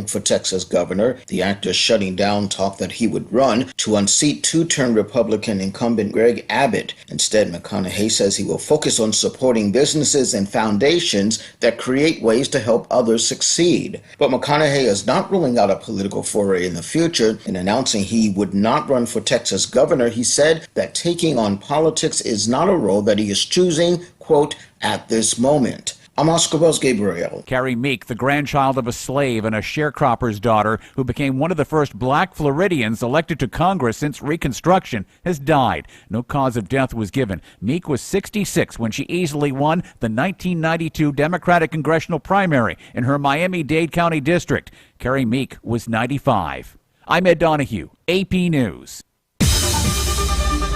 running for Texas governor. The actor shutting down talk that he would run to unseat two-term Republican incumbent Greg Abbott. Instead, McConaughey says he will focus on supporting businesses and foundations that create ways to help others succeed. But McConaughey is not ruling out a political foray in the future. In announcing he would not run for Texas governor, he said that taking on politics is not a role that he is choosing, quote, at this moment. I'm Oscar Wells Gabriel. Carrie Meek, the grandchild of a slave and a sharecropper's daughter who became one of the first black Floridians elected to Congress since Reconstruction, has died. No cause of death was given. Meek was 66 when she easily won the 1992 Democratic congressional primary in her Miami-Dade County district. Carrie Meek was 95. I'm Ed Donahue, AP News.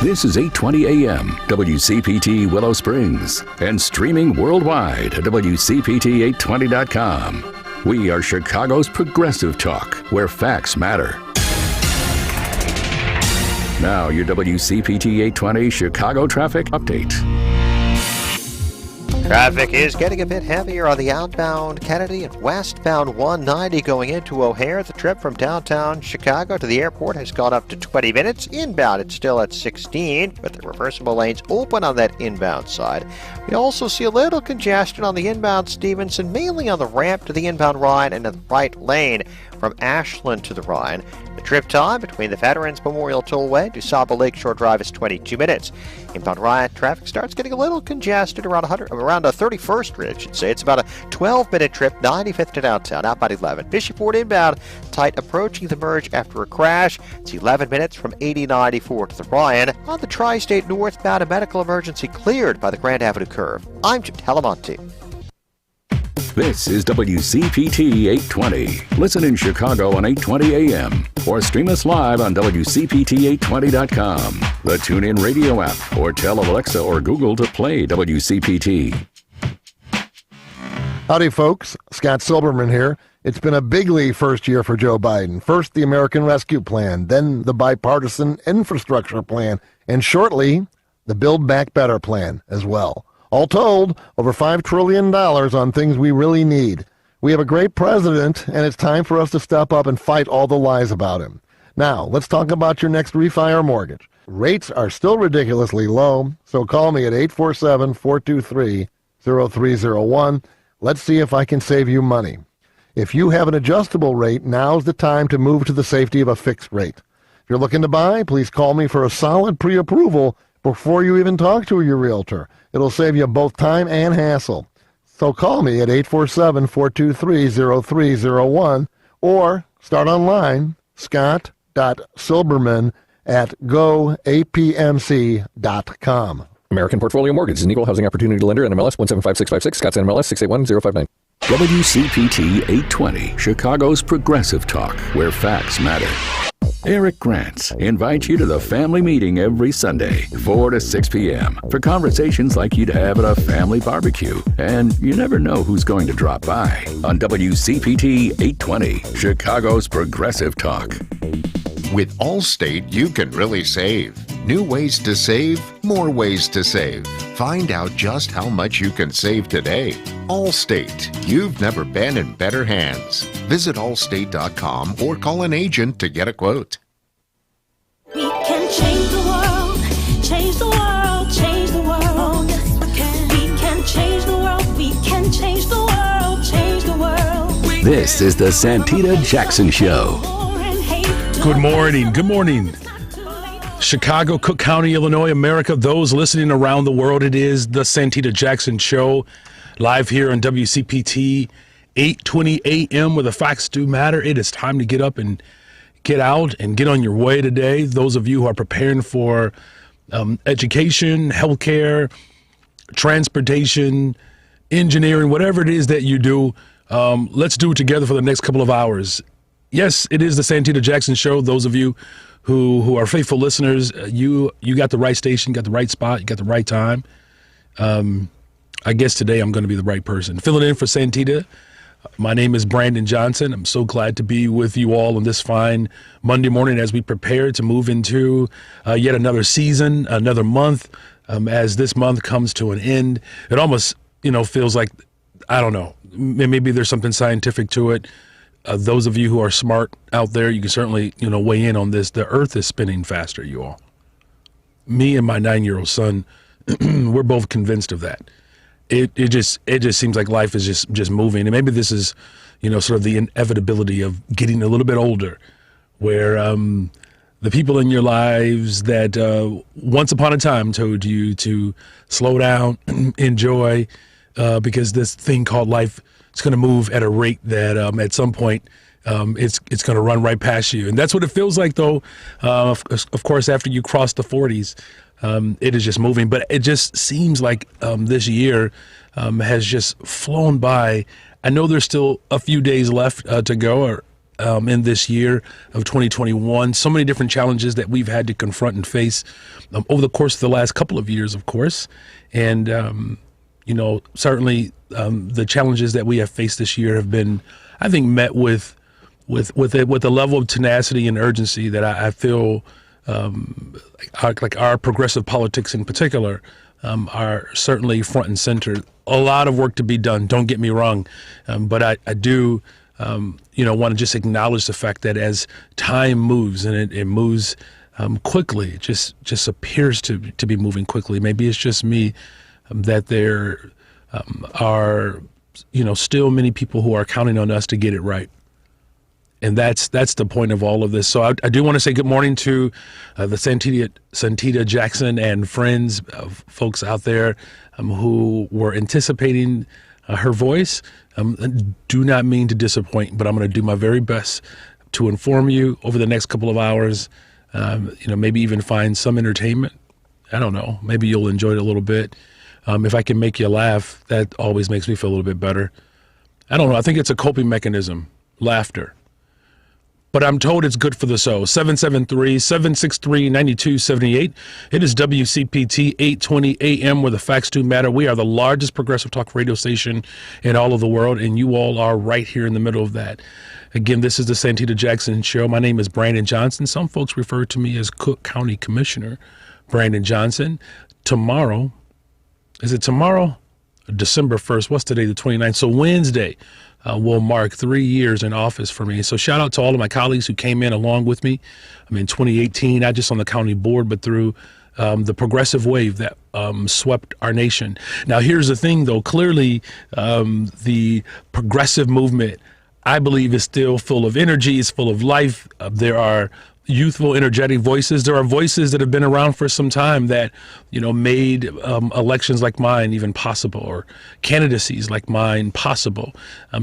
This is 820 AM, WCPT Willow Springs, and streaming worldwide at WCPT820.com. We are Chicago's progressive talk, where facts matter. Now, your WCPT 820 Chicago traffic update. Traffic is getting a bit heavier on the outbound Kennedy and westbound 190 going into O'Hare. The trip from downtown Chicago to the airport has gone up to 20 minutes. Inbound, it's still at 16, but the reversible lanes open on that inbound side. We also see a little congestion on the inbound Stevenson, mainly on the ramp to the inbound Rhine and in the right lane from Ashland to the Rhine. The trip time between the Veterans Memorial Tollway to Saba Lakeshore Drive is 22 minutes. Inbound Rhine traffic starts getting a little congested around 31st Street, I should say. It's about a 12-minute trip, 95th to downtown, outbound 11. Bishopford inbound, tight approaching the merge after a crash. It's 11 minutes from 8094 to the Ryan. On the Tri-State northbound, a medical emergency cleared by the Grand Avenue curve. I'm Jim Talamonte. This is WCPT 820. Listen in Chicago on 820 AM or stream us live on WCPT820.com, the TuneIn radio app, or tell Alexa or Google to play WCPT. Howdy, folks. Scott Silberman here. It's been a bigly first year for Joe Biden. First, the American Rescue Plan, then the Bipartisan Infrastructure Plan, and shortly, the Build Back Better Plan as well. All told, over $5 trillion on things we really need. We have a great president, and it's time for us to step up and fight all the lies about him. Now, let's talk about your next refi or mortgage. Rates are still ridiculously low, so call me at 847-423-0301. Let's see if I can save you money. If you have an adjustable rate, now's the time to move to the safety of a fixed rate. If you're looking to buy, please call me for a solid pre-approval before you even talk to your realtor. It'll save you both time and hassle. So call me at 847-423-0301 or start online, scott.silberman@goapmc.com. American Portfolio Mortgage is an equal housing opportunity lender and MLS 175656, Scott's NMLS 681059. WCPT 820, Chicago's progressive talk, where facts matter. Eric Grants invites you to the family meeting every Sunday, 4 to 6 p.m. for conversations like you'd have at a family barbecue. And you never know who's going to drop by on WCPT 820, Chicago's progressive talk. With Allstate, you can really save. New ways to save, more ways to save. Find out just how much you can save today. Allstate, you've never been in better hands. Visit allstate.com or call an agent to get a quote. We can change the world, change the world, change the world. Oh, yes, we can. We can change the world, we can change the world, change the world. This is the Santita Jackson Show. Good morning. Good morning. Chicago, Cook County, Illinois, America, those listening around the world, it is the Santita Jackson Show, live here on WCPT 820 AM, where the facts do matter. It is time to get up and get out and get on your way today. Those of you who are preparing for education, healthcare, transportation, engineering, whatever it is that you do, let's do it together for the next couple of hours. Yes, it is the Santita Jackson Show. Those of you who are faithful listeners, you got the right station, got the right spot, you got the right time. I guess today I'm going to be the right person. Filling in for Santita, my name is Brandon Johnson. I'm so glad to be with you all on this fine Monday morning as we prepare to move into yet another season, another month. As this month comes to an end, it almost, feels like, I don't know, maybe there's something scientific to it. those of you who are smart out there, you can certainly, weigh in on this. The earth is spinning faster, you all. Me and my 9-year-old son, we're both convinced of that. It just seems like life is just moving. And maybe this is, sort of the inevitability of getting a little bit older, where the people in your lives that once upon a time told you to slow down, enjoy, because this thing called life is going to move at a rate that at some point it's going to run right past you. And that's what it feels like, though, of course, after you cross the 40s. It is just moving. But it just seems like this year has just flown by. I know there's still a few days left to go in this year of 2021. So many different challenges that we've had to confront and face over the course of the last couple of years, of course. And, certainly the challenges that we have faced this year have been, I think, met with a level of tenacity and urgency that I feel like our progressive politics in particular are certainly front and center. A lot of work to be done, don't get me wrong, but I do want to just acknowledge the fact that as time moves, and it moves quickly, it just appears to be moving quickly. Maybe it's just me, that there are still many people who are counting on us to get it right. And that's the point of all of this. So I do want to say good morning to the Santita Jackson and friends, folks out there who were anticipating her voice. Do not mean to disappoint, but I'm going to do my very best to inform you over the next couple of hours. Maybe even find some entertainment. I don't know. Maybe you'll enjoy it a little bit. If I can make you laugh, that always makes me feel a little bit better. I don't know. I think it's a coping mechanism, laughter. But I'm told it's good for the soul. 773-763-9278. It is WCPT 820 AM, where the facts do matter. We are the largest progressive talk radio station in all of the world, and you all are right here in the middle of that. Again, this is the Santita Jackson Show. My name is Brandon Johnson. Some folks refer to me as Cook County Commissioner Brandon Johnson. Tomorrow, is it tomorrow? December 1st. What's today? The 29th. So Wednesday will mark 3 years in office for me. So shout out to all of my colleagues who came in along with me. In 2018, not just on the county board, but through the progressive wave that swept our nation. Now, here's the thing, though. Clearly, the progressive movement, I believe, is still full of energy. It's full of life. There are youthful, energetic voices. There are voices that have been around for some time that, made elections like mine even possible, or candidacies like mine possible.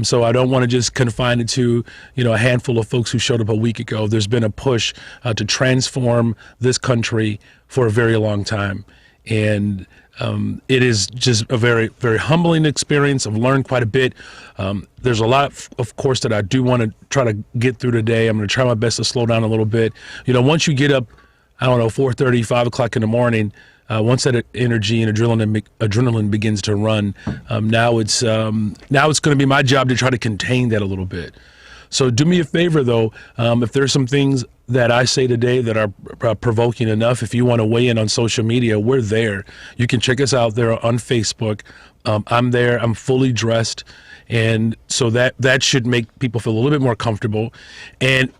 So I don't want to just confine it to, a handful of folks who showed up a week ago. There's been a push to transform this country for a very long time. And it is just a very, very humbling experience. I've learned quite a bit. There's a lot, of course, that I do want to try to get through today. I'm going to try my best to slow down a little bit. Once you get up, 4:30, 5 o'clock in the morning, once that energy and adrenaline begins to run, now it's going to be my job to try to contain that a little bit. So do me a favor, though, if there's some things that I say today that are provoking enough, if you want to weigh in on social media, we're there. You can check us out there on Facebook. I'm there. I'm fully dressed. And so that should make people feel a little bit more comfortable. And,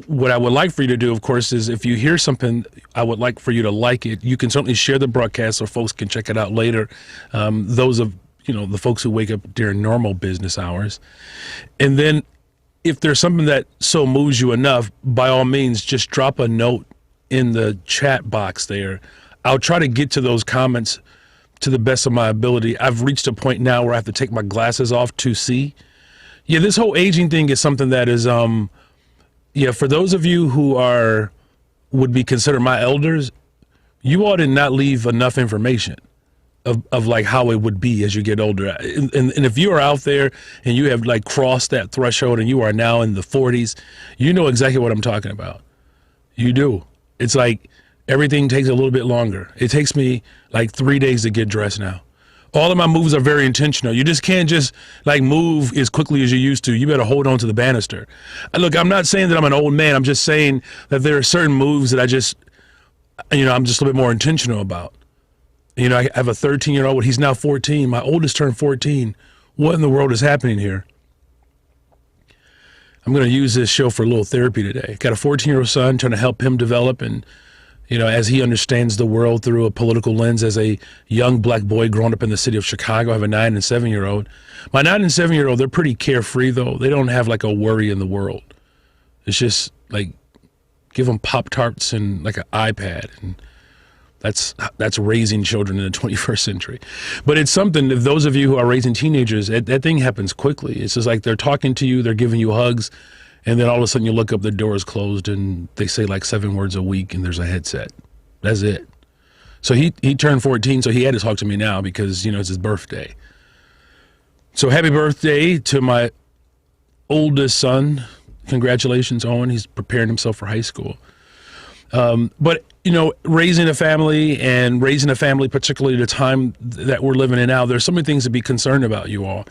what I would like for you to do, of course, is if you hear something, I would like for you to like it. You can certainly share the broadcast so folks can check it out later. Those of, the folks who wake up during normal business hours. And then if there's something that so moves you enough, by all means, just drop a note in the chat box there. I'll try to get to those comments to the best of my ability. I've reached a point now where I have to take my glasses off to see. Yeah, this whole aging thing is something that is, for those of you who would be considered my elders, you all did not leave enough information of like how it would be as you get older. And if you are out there and you have like crossed that threshold and you are now in the 40s, you know exactly what I'm talking about. You do. It's like everything takes a little bit longer. It takes me like 3 days to get dressed now. All of my moves are very intentional. You just can't just like move as quickly as you used to. You better hold on to the banister. Look, I'm not saying that I'm an old man. I'm just saying that there are certain moves that I'm just a little bit more intentional about. I have a 13-year-old. He's now 14. My oldest turned 14. What in the world is happening here? I'm going to use this show for a little therapy today. Got a 14-year-old son, trying to help him develop and, as he understands the world through a political lens as a young black boy growing up in the city of Chicago. I have a 9 and 7-year-old. My 9 and 7-year-old, they're pretty carefree, though. They don't have like a worry in the world. It's just like give them Pop-Tarts and like an iPad, and that's raising children in the 21st century. But it's something, if those of you who are raising teenagers, that thing happens quickly. It's just like they're talking to you, they're giving you hugs, and then all of a sudden you look up, the door is closed, and they say like 7 words a week, and there's a headset. That's it. So he turned 14, so he had to talk to me now because, it's his birthday. So happy birthday to my oldest son. Congratulations, Owen. He's preparing himself for high school. But raising a family, particularly the time that we're living in now, there's so many things to be concerned about, you all.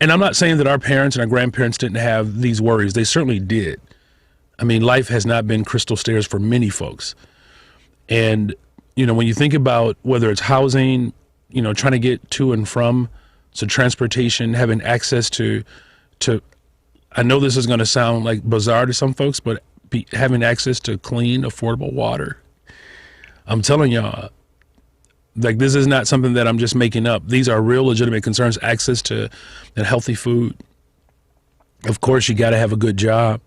And I'm not saying that our parents and our grandparents didn't have these worries. They certainly did. I mean, life has not been crystal stairs for many folks. And, when you think about whether it's housing, trying to get to and from, so transportation, having access to, I know this is going to sound like bizarre to some folks, but having access to clean, affordable water. I'm telling y'all, like, this is not something that I'm just making up. These are real legitimate concerns. Access to and healthy food. Of course, you got to have a good job,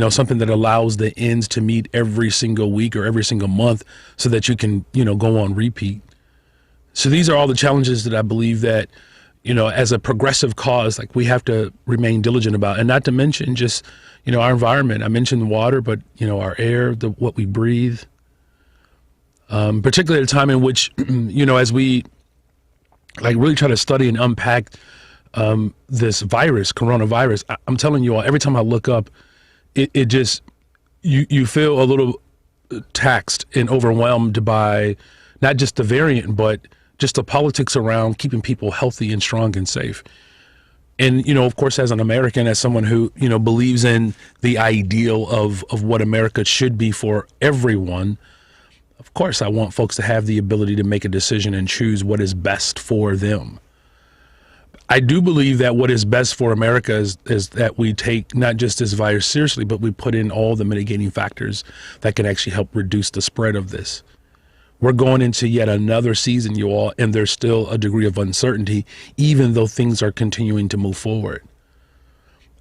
something that allows the ends to meet every single week or every single month so that you can, go on repeat. So these are all the challenges that I believe that, as a progressive cause, like, we have to remain diligent about, and not to mention just, our environment. I mentioned water, but, our air, what we breathe. Particularly at a time in which, as we really try to study and unpack this virus, coronavirus, I'm telling you all, every time I look up, it just, you feel a little taxed and overwhelmed by not just the variant, but just the politics around keeping people healthy and strong and safe. And, of course, as an American, as someone who, believes in the ideal of what America should be for everyone, of course, I want folks to have the ability to make a decision and choose what is best for them. I do believe that what is best for America is that we take not just this virus seriously, but we put in all the mitigating factors that can actually help reduce the spread of this. We're going into yet another season, you all, and there's still a degree of uncertainty, even though things are continuing to move forward.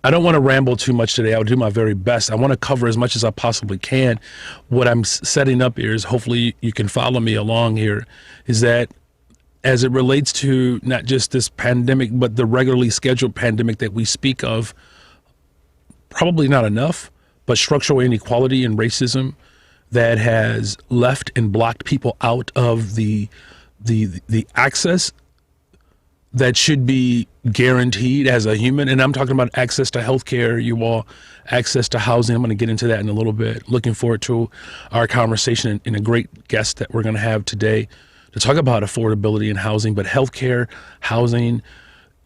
I don't want to ramble too much today. I'll do my very best. I want to cover as much as I possibly can. What I'm setting up here is, hopefully you can follow me along here, is that as it relates to not just this pandemic, but the regularly scheduled pandemic that we speak of, probably not enough, but structural inequality and racism that has left and blocked people out of the access that should be guaranteed as a human. And I'm talking about access to healthcare, you all, access to housing. I'm going to get into that in a little bit. Looking forward to our conversation and a great guest that we're going to have today to talk about affordability and housing, but healthcare, housing,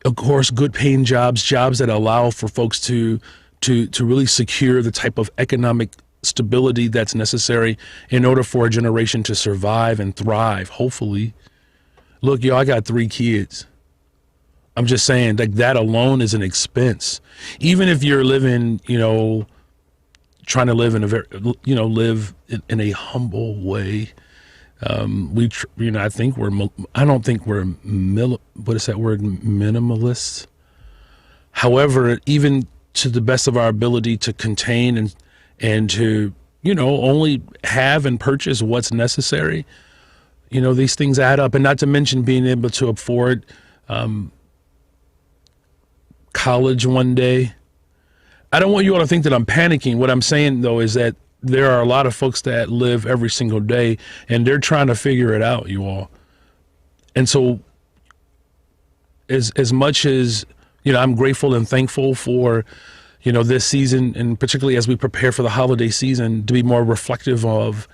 of course, good paying jobs that allow for folks to really secure the type of economic stability that's necessary in order for a generation to survive and thrive, hopefully. Look, y'all, I got 3 kids. I'm just saying, like, that alone is an expense. Even if you're living, trying to live in a very, live in a humble way. I don't think we're what is that word? Minimalists. However, even to the best of our ability to contain and to, only have and purchase what's necessary, these things add up. And not to mention being able to afford college one day. I don't want you all to think that I'm panicking. What I'm saying, though, is that there are a lot of folks that live every single day and they're trying to figure it out, you all. And so as much as, I'm grateful and thankful for, this season, and particularly as we prepare for the holiday season, to be more reflective of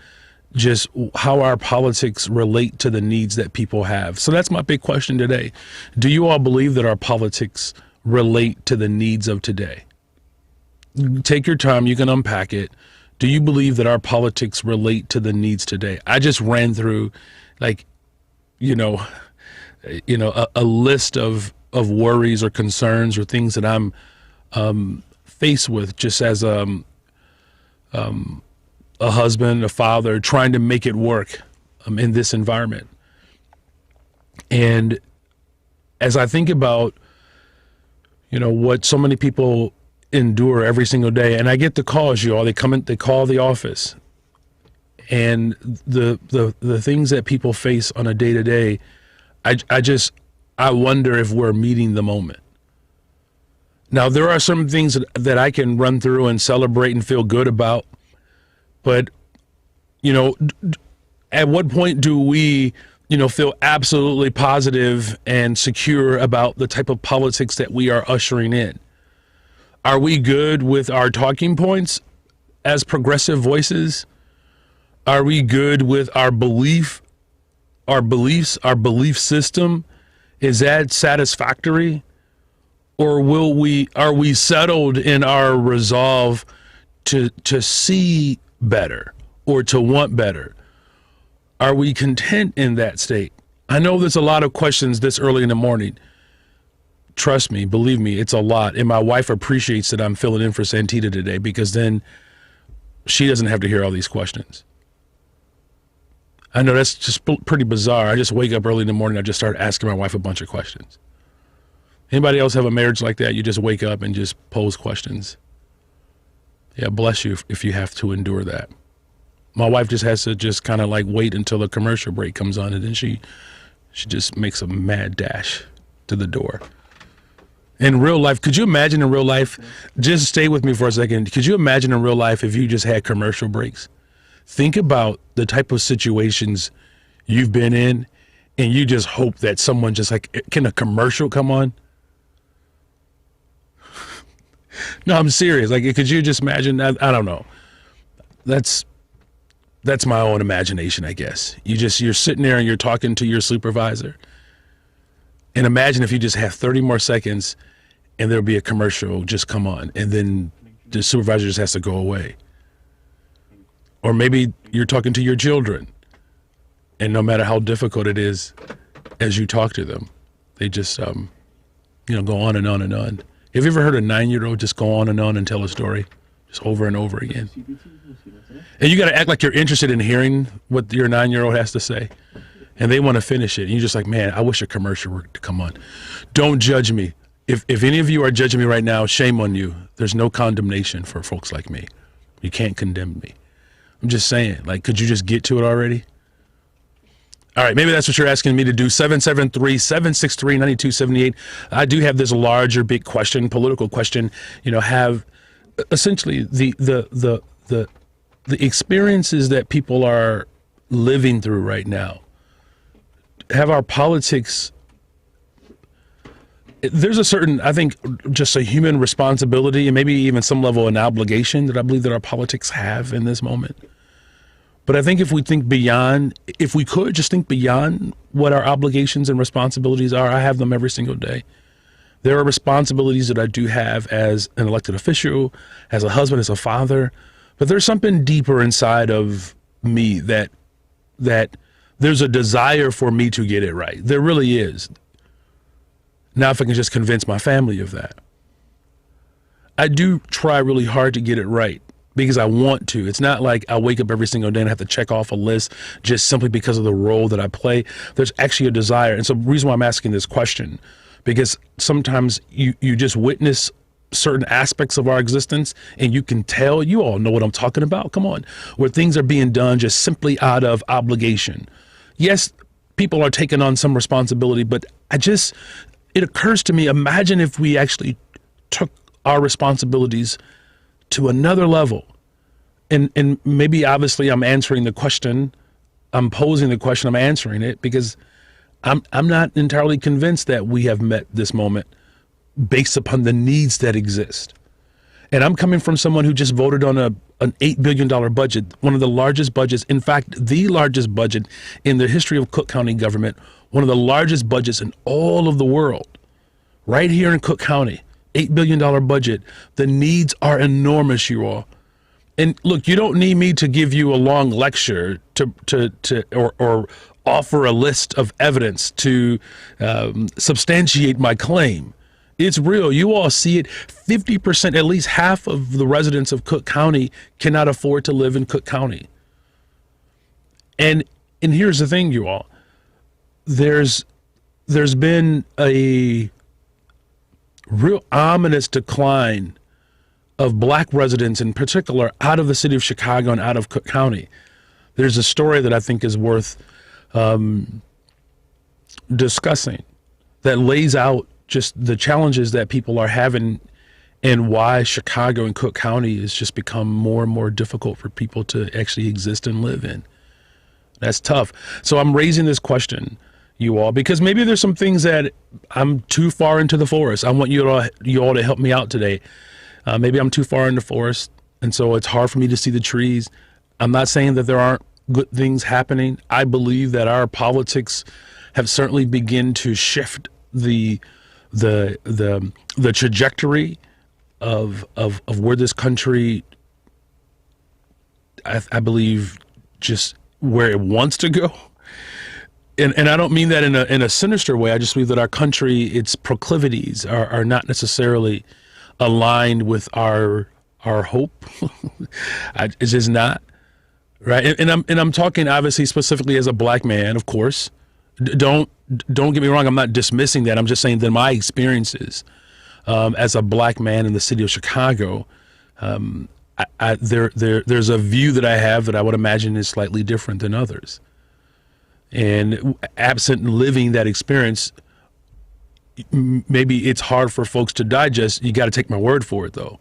just how our politics relate to the needs that people have. So that's my big question today. Do you all believe that our politics relate to the needs of today? Take your time, you can unpack it. Do you believe that our politics relate to the needs today? I just ran through a list of worries or concerns or things that I'm faced with just as a husband, a father, trying to make it work in this environment. And as I think about, what so many people endure every single day, and I get the calls, you all, they call the office, and the things that people face on a day to day, I wonder if we're meeting the moment. Now, there are some things that I can run through and celebrate and feel good about, but, at what point do we, feel absolutely positive and secure about the type of politics that we are ushering in? Are we good with our talking points as progressive voices? Are we good with our beliefs, our belief system? Is that satisfactory? Or are we settled in our resolve to see better or to want better? Are we content in that state? I know there's a lot of questions this early in the morning. Trust me, believe me, it's a lot. And my wife appreciates that I'm filling in for Santita today, because then she doesn't have to hear all these questions. I know that's just pretty bizarre. I just wake up early in the morning, I just start asking my wife a bunch of questions. Anybody else have a marriage like that? You just wake up and just pose questions. Yeah, bless you if you have to endure that. My wife just has to just kind of like wait until the commercial break comes on, and then she just makes a mad dash to the door. In real life, could you imagine in real life, just stay with me for a second, could you imagine in real life if you just had commercial breaks? Think about the type of situations you've been in, and you just hope that someone just like, can a commercial come on? No, I'm serious. Like, could you just imagine? I don't know. That's my own imagination, I guess. You're sitting there and you're talking to your supervisor. And imagine if you just have 30 more seconds and there'll be a commercial just come on, and then the supervisor just has to go away. Or maybe you're talking to your children, and no matter how difficult it is as you talk to them, they just go on and on and on. Have you ever heard a 9-year-old just go on and tell a story just over and over again? And you got to act like you're interested in hearing what your 9-year-old has to say, and they want to finish it. And you're just like, man, I wish a commercial were to come on. Don't judge me. If any of you are judging me right now, shame on you. There's no condemnation for folks like me. You can't condemn me. I'm just saying, like, could you just get to it already? All right, maybe that's what you're asking me to do. 773-763-9278. I do have this larger, big question, political question. Have essentially the experiences that people are living through right now. Have our politics? There's a certain, I think, just a human responsibility and maybe even some level of an obligation that I believe that our politics have in this moment. But I think if we could just think beyond what our obligations and responsibilities are, I have them every single day. There are responsibilities that I do have as an elected official, as a husband, as a father, but there's something deeper inside of me that there's a desire for me to get it right. There really is. Now, if I can just convince my family of that. I do try really hard to get it right, because I want to. It's not like I wake up every single day and I have to check off a list just simply because of the role that I play. There's actually a desire. And so the reason why I'm asking this question, because sometimes you just witness certain aspects of our existence and you can tell, you all know what I'm talking about. Come on, where things are being done just simply out of obligation. Yes, people are taking on some responsibility, but it occurs to me, imagine if we actually took our responsibilities to another level. And maybe obviously I'm answering the question, I'm posing the question, I'm answering it, because I'm not entirely convinced that we have met this moment based upon the needs that exist. And I'm coming from someone who just voted on an $8 billion budget, one of the largest budgets, in fact, the largest budget in the history of Cook County government, one of the largest budgets in all of the world, right here in Cook County. $8 billion budget. The needs are enormous, you all. And look, you don't need me to give you a long lecture or offer a list of evidence to substantiate my claim. It's real. You all see it. 50%, at least half of the residents of Cook County cannot afford to live in Cook County. And here's the thing, you all. There's been a real ominous decline of black residents in particular out of the city of Chicago and out of Cook County. There's a story that I think is worth discussing that lays out just the challenges that people are having and why Chicago and Cook County has just become more and more difficult for people to actually exist and live in. That's tough. So I'm raising this question, you all, because maybe there's some things that I'm too far into the forest. I want you all to help me out today. Maybe I'm too far in the forest, and so it's hard for me to see the trees. I'm not saying that there aren't good things happening. I believe that our politics have certainly begun to shift the trajectory of where this country, I believe, just where it wants to go. And I don't mean that in a sinister way. I just believe that our country, its proclivities are not necessarily aligned with our hope. It's just not, right? And I'm talking obviously specifically as a black man, of course. Don't get me wrong. I'm not dismissing that. I'm just saying that my experiences as a black man in the city of Chicago, there's a view that I have that I would imagine is slightly different than others. And absent living that experience, maybe it's hard for folks to digest. You got to take my word for it, though.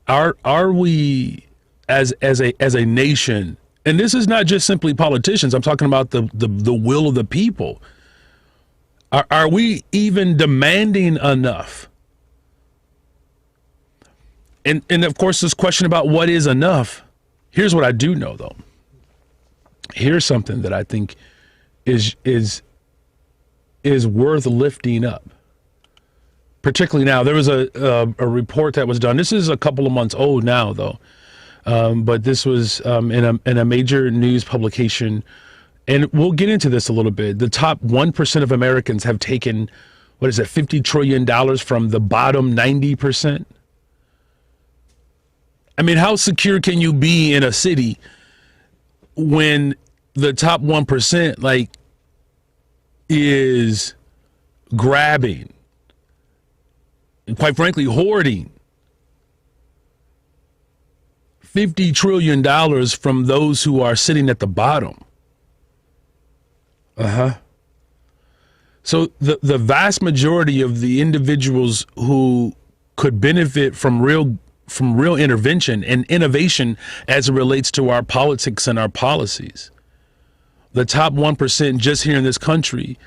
Are we as a nation? And this is not just simply politicians. I'm talking about the will of the people. Are we even demanding enough? And of course, this question about what is enough. Here's what I do know, though. Here's something that I think is worth lifting up. Particularly now, there was a report that was done. This is a couple of months old now, though. But this was in a major news publication, and we'll get into this a little bit. The top 1% of Americans have taken, $50 trillion from the bottom 90%. I mean, how secure can you be in a city when the top 1% is grabbing and, quite frankly, hoarding $50 trillion from those who are sitting at the bottom? So the vast majority of the individuals who could benefit from real intervention and innovation as it relates to our politics and our policies, the top 1% just here in this country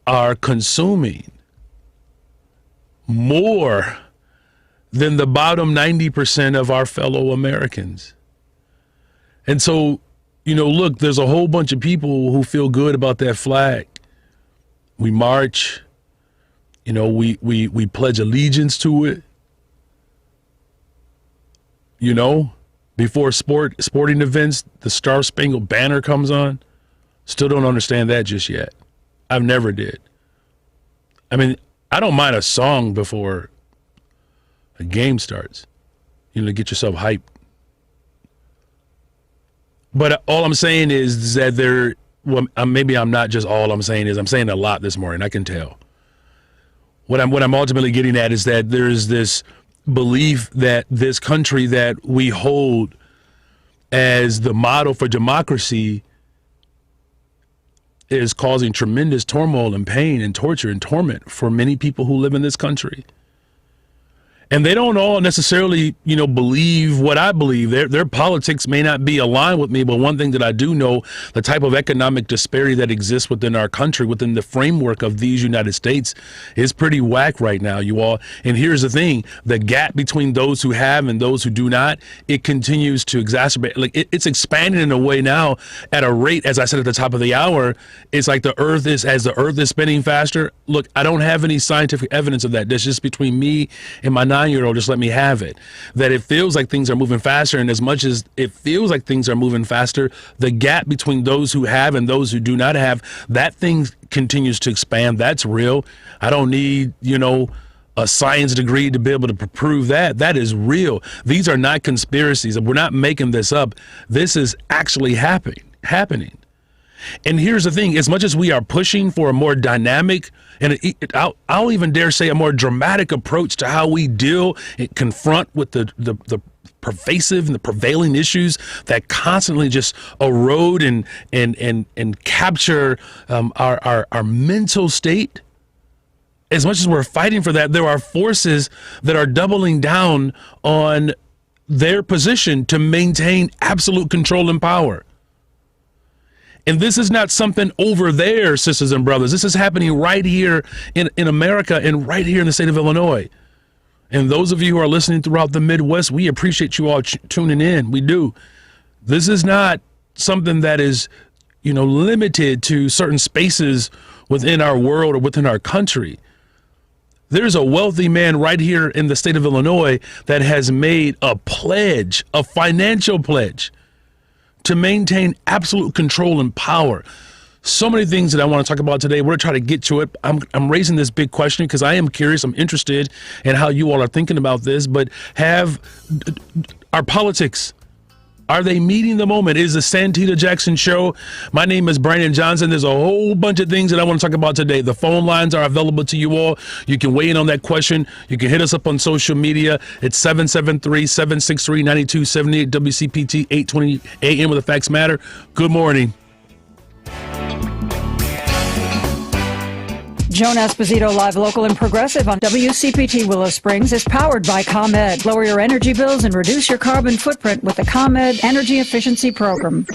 are consuming more than the bottom 90% of our fellow Americans. And so, look, there's a whole bunch of people who feel good about that flag. We march, we pledge allegiance to it. Before sporting events, the Star Spangled Banner comes on. Still don't understand that just yet. I've never did. I mean, I don't mind a song before a game starts, to get yourself hyped. But all I'm saying is that maybe I'm not just all I'm saying is I'm saying a lot this morning. I can tell. What I'm ultimately getting at is that there's this belief that this country that we hold as the model for democracy is causing tremendous turmoil and pain and torture and torment for many people who live in this country. And they don't all necessarily, believe what I believe. Their politics may not be aligned with me, but one thing that I do know, the type of economic disparity that exists within our country, within the framework of these United States, is pretty whack right now, you all. And here's the thing, the gap between those who have and those who do not, it continues to exacerbate. It's expanding in a way now at a rate, as I said at the top of the hour, it's like as the earth is spinning faster. Look, I don't have any scientific evidence of that. That's just between me and my 9-year-old. Just let me have it. That it feels like things are moving faster, and as much as it feels like things are moving faster, the gap between those who have and those who do not have, that thing continues to expand. That's real. I don't need, a science degree to be able to prove that. That is real. These are not conspiracies. We're not making this up. This is actually happening. And here's the thing, as much as we are pushing for a more dynamic, and I'll even dare say a more dramatic approach to how we deal and confront with the pervasive and the prevailing issues that constantly just erode and capture our mental state. As much as we're fighting for that, there are forces that are doubling down on their position to maintain absolute control and power. And this is not something over there, sisters and brothers. This is happening right here in America and right here in the state of Illinois. And those of you who are listening throughout the Midwest, we appreciate you all tuning in. We do. This is not something that is, limited to certain spaces within our world or within our country. There's a wealthy man right here in the state of Illinois that has made a pledge, a financial pledge, to maintain absolute control and power. So many things that I want to talk about today. We're going to try to get to it. I'm raising this big question because I am curious. I'm interested in how you all are thinking about this. But our politics, are they meeting the moment? Is the Santita Jackson Show? My name is Brandon Johnson. There's a whole bunch of things that I want to talk about today. The phone lines are available to you all. You can weigh in on that question. You can hit us up on social media. It's 773-763-9278, WCPT 820 AM where the facts matter. Good morning. Joan Esposito, live, local, and progressive on WCPT Willow Springs is powered by ComEd. Lower your energy bills and reduce your carbon footprint with the ComEd Energy Efficiency Program.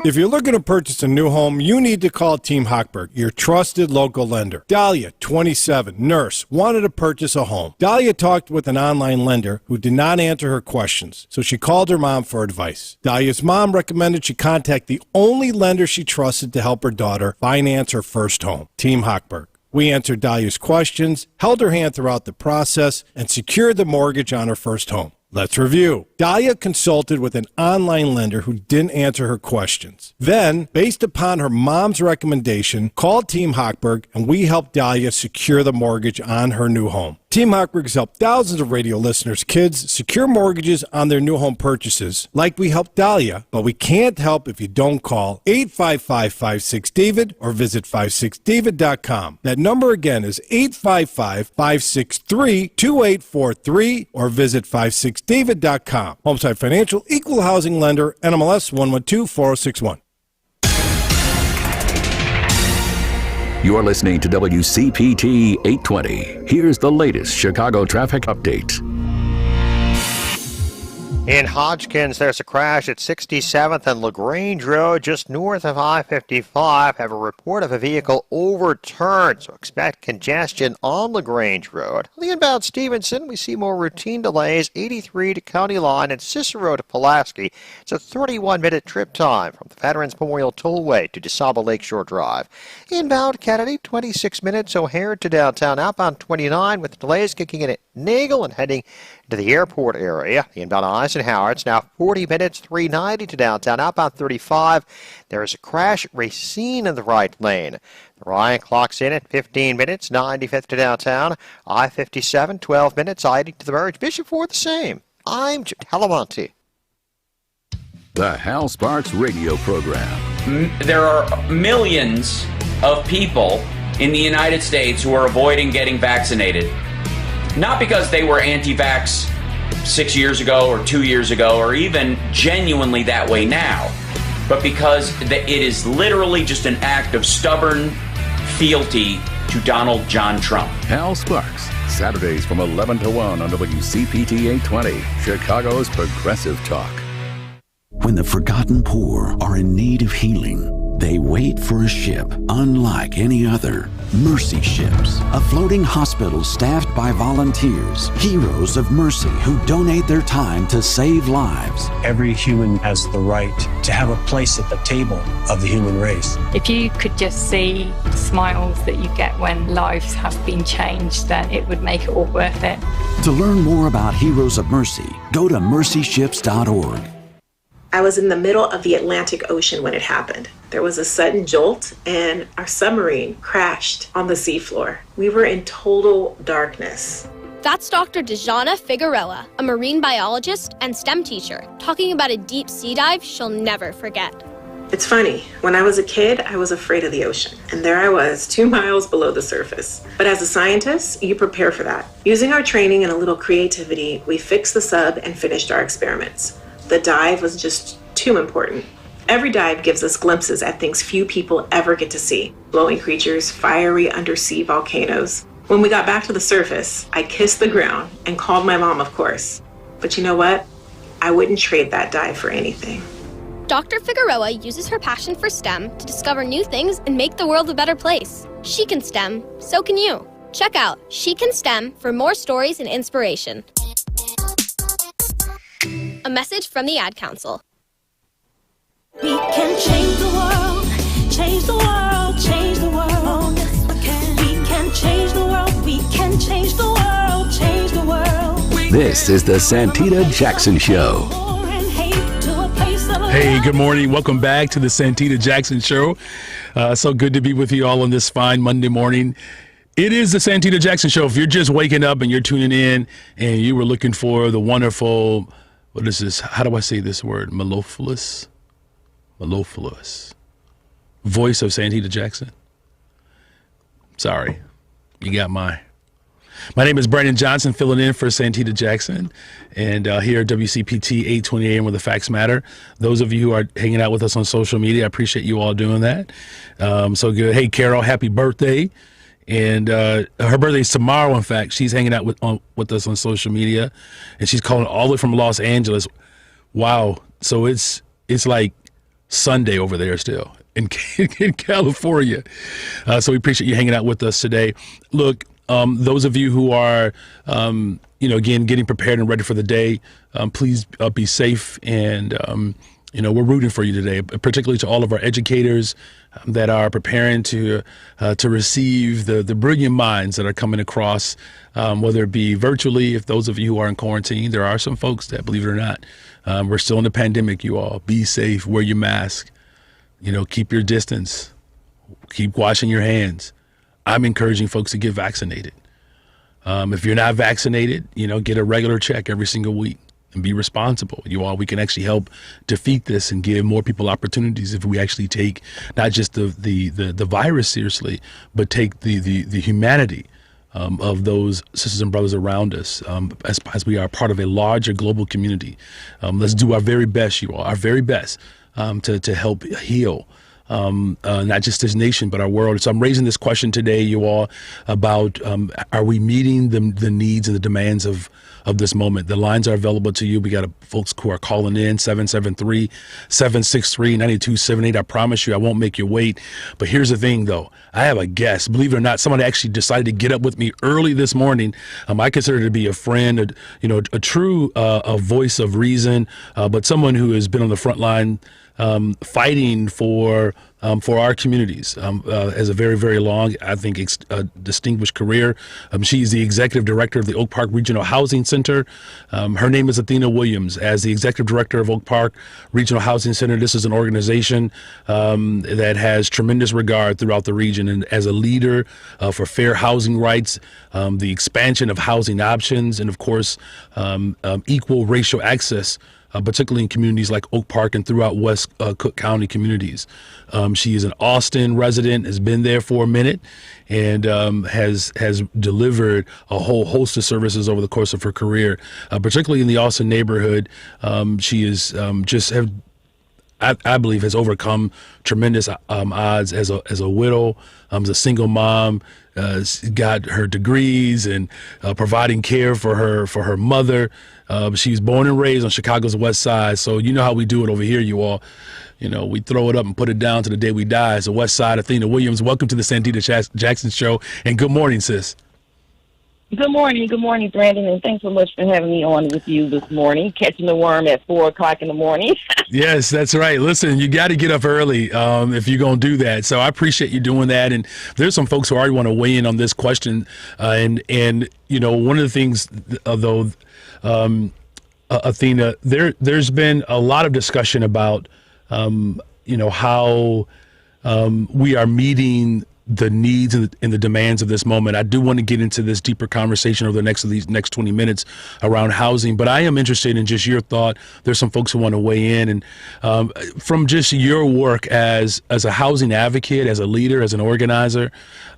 If you're looking to purchase a new home, you need to call Team Hochberg, your trusted local lender. Dahlia, 27, nurse, wanted to purchase a home. Dahlia talked with an online lender who did not answer her questions, so she called her mom for advice. Dahlia's mom recommended she contact the only lender she trusted to help her daughter finance her first home, Team Hochberg. We answered Dahlia's questions, held her hand throughout the process, and secured the mortgage on her first home. Let's review. Dahlia consulted with an online lender who didn't answer her questions. Then, based upon her mom's recommendation, called Team Hochberg, and we helped Dahlia secure the mortgage on her new home. Team Hochberg has helped thousands of radio listeners' kids secure mortgages on their new home purchases, like we helped Dahlia, but we can't help if you don't call 855-56-DAVID or visit 56david.com. That number again is 855-563-2843 or visit 56david.com. Homeside Financial, Equal Housing Lender, NMLS 1124061. You're listening to WCPT 820. Here's the latest Chicago traffic update. In Hodgkins, there's a crash at 67th and LaGrange Road, just north of I-55. Have a report of a vehicle overturned, so expect congestion on LaGrange Road. On the inbound Stevenson, we see more routine delays, 83 to County Line and Cicero to Pulaski. It's a 31-minute trip time from the Veterans Memorial Tollway to DeSaba Lakeshore Drive. Inbound Kennedy, 26 minutes, O'Hare to downtown. Outbound 29 with delays kicking in at Nagel and heading to the airport area. The inbound Eisenhower, it's now 40 minutes, 390 to downtown. Outbound 35, there is a crash at Racine in the right lane. The Ryan clocks in at 15 minutes, 95th to downtown. I-57, 12 minutes, I-80 to the Merge. Bishop Ford the same. I'm Jim Talamonte. The Hal Sparks radio program. There are millions of people in the United States who are avoiding getting vaccinated. Not because they were anti-vax 6 years ago or 2 years ago or even genuinely that way now, but because it is literally just an act of stubborn fealty to Donald John Trump. Hal Sparks, Saturdays from 11 to 1 on WCPT 820, Chicago's Progressive Talk. When the forgotten poor are in need of healing, they wait for a ship unlike any other. Mercy Ships, a floating hospital staffed by volunteers, heroes of mercy who donate their time to save lives. Every human has the right to have a place at the table of the human race. If you could just see the smiles that you get when lives have been changed, then it would make it all worth it. To learn more about Heroes of Mercy, go to mercyships.org. I was in the middle of the Atlantic Ocean when it happened. There was a sudden jolt and our submarine crashed on the seafloor. We were in total darkness. That's Dr. Dejana Figueroa, a marine biologist and STEM teacher, talking about a deep sea dive she'll never forget. It's funny, when I was a kid, I was afraid of the ocean, and there I was, 2 miles below the surface. But as a scientist, you prepare for that. Using our training and a little creativity, we fixed the sub and finished our experiments. The dive was just too important. Every dive gives us glimpses at things few people ever get to see. Glowing creatures, fiery undersea volcanoes. When we got back to the surface, I kissed the ground and called my mom, of course. But you know what? I wouldn't trade that dive for anything. Dr. Figueroa uses her passion for STEM to discover new things and make the world a better place. She can STEM, so can you. Check out She Can STEM for more stories and inspiration. A message from the Ad Council. We can change the world, change the world, change the world. Oh, yes, we can. We can change the world, we can change the world, change the world. This is the Santita Jackson Show. Hey, good morning. Welcome back to the Santita Jackson Show. So good to be with you all on this fine Monday morning. It is the Santita Jackson Show. If you're just waking up and you're tuning in and you were looking for the wonderful, what is this? How do I say this word? Mellifluous voice of Santita Jackson. Sorry, you got my name is Brandon Johnson, filling in for Santita Jackson, and here at WCPT 820 AM where the facts matter. Those of you who are hanging out with us on social media, I appreciate you all doing that. So good. Hey, Carol, happy birthday. And her birthday is tomorrow, in fact. She's hanging out with us on social media, and she's calling all the way from Los Angeles. Wow. So it's like Sunday over there still in California. So we appreciate you hanging out with us today. Look, those of you who are, again, getting prepared and ready for the day, please be safe. And, we're rooting for you today, particularly to all of our educators that are preparing to receive the brilliant minds that are coming across, whether it be virtually. If those of you who are in quarantine, there are some folks that, believe it or not, we're still in the pandemic, you all. Be safe, wear your mask, keep your distance, keep washing your hands. I'm encouraging folks to get vaccinated. If you're not vaccinated, get a regular check every single week and be responsible. We can actually help defeat this and give more people opportunities if we actually take not just the virus seriously, but take the humanity of those sisters and brothers around us as we are part of a larger global community. Let's do our very best, our very best to help heal not just this nation, but our world. So I'm raising this question today, you all, about are we meeting the needs and the demands of this moment? The lines are available to you. We got folks who are calling in, 773-763-9278. I promise you I won't make you wait. But here's the thing, though. I have a guest. Believe it or not, someone actually decided to get up with me early this morning. I consider to be a friend, a true a voice of reason, but someone who has been on the front line fighting for our communities, has a very, very long, I think, distinguished career. She's the executive director of the Oak Park Regional Housing Center. Her name is Athena Williams. As the executive director of Oak Park Regional Housing Center, this is an organization that has tremendous regard throughout the region, and as a leader for fair housing rights, the expansion of housing options, and of course, equal racial access, particularly in communities like Oak Park and throughout West Cook County communities. She is an Austin resident, has been there for a minute, and has delivered a whole host of services over the course of her career, particularly in the Austin neighborhood. She is I believe has overcome tremendous odds as a widow, as a single mom. Got her degrees and providing care for her mother. She was born and raised on Chicago's West Side, so you know how we do it over here, you all. We throw it up and put it down to the day we die. So West Side, Athena Williams, welcome to the Santita Jackson Show, and good morning, sis. Good morning, Brandon, and thanks so much for having me on with you this morning, catching the worm at 4 o'clock in the morning. Yes, that's right. Listen, you got to get up early if you're going to do that. So I appreciate you doing that. And there's some folks who already want to weigh in on this question. And one of the things, though, Athena, there's been a lot of discussion about, how we are meeting the needs and the demands of this moment. I do want to get into this deeper conversation over these next 20 minutes around housing, but I am interested in just your thought. There's some folks who want to weigh in, and from just your work as a housing advocate, as a leader, as an organizer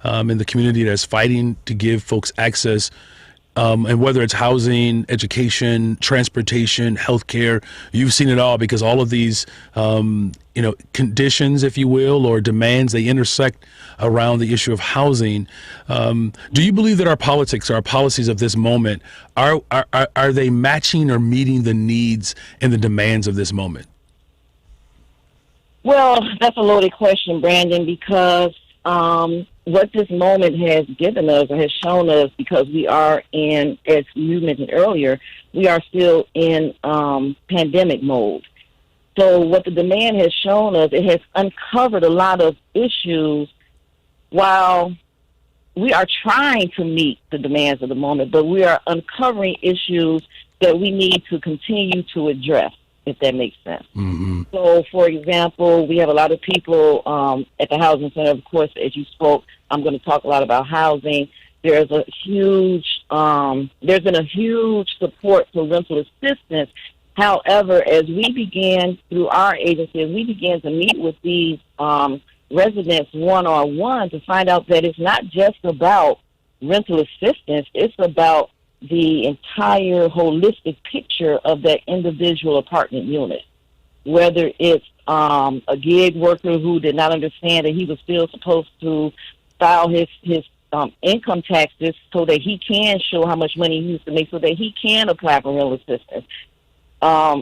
in the community that's fighting to give folks access, and whether it's housing, education, transportation, healthcare, you've seen it all, because all of these conditions, if you will, or demands, they intersect around the issue of housing. Do you believe that our politics, our policies of this moment, are they matching or meeting the needs and the demands of this moment? Well, that's a loaded question, Brandon, because what this moment has given us or has shown us, because we are in, as you mentioned earlier, we are still in pandemic mode. So what the demand has shown us, it has uncovered a lot of issues while we are trying to meet the demands of the moment, but we are uncovering issues that we need to continue to address, if that makes sense. Mm-hmm. So, for example, we have a lot of people at the Housing Center. Of course, as you spoke, I'm going to talk a lot about housing. There's a huge, there's been a huge support for rental assistance. However, as we began through our agency, as we began to meet with these residents one-on-one to find out that it's not just about rental assistance, it's about the entire holistic picture of that individual apartment unit. Whether it's a gig worker who did not understand that he was still supposed to file his income taxes so that he can show how much money he used to make so that he can apply for rental assistance.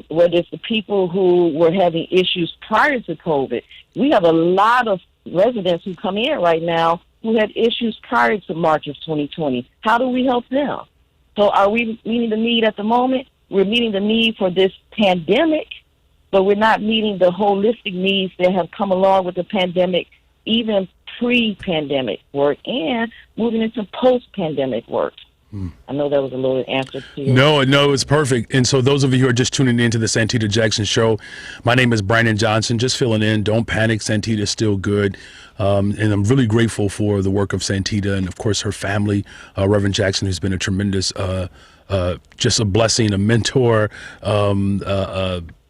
Whether it's the people who were having issues prior to COVID. We have a lot of residents who come in right now who had issues prior to March of 2020. How do we help them? So are we meeting the need at the moment? We're meeting the need for this pandemic, but we're not meeting the holistic needs that have come along with the pandemic, even pre-pandemic work, and moving into post-pandemic work. I know that was a loaded answer to you. No, it's perfect. And so those of you who are just tuning in to the Santita Jackson Show, my name is Brandon Johnson, just filling in. Don't panic, Santita is still good. And I'm really grateful for the work of Santita and, of course, her family, Reverend Jackson, who's been a tremendous, just a blessing, a mentor,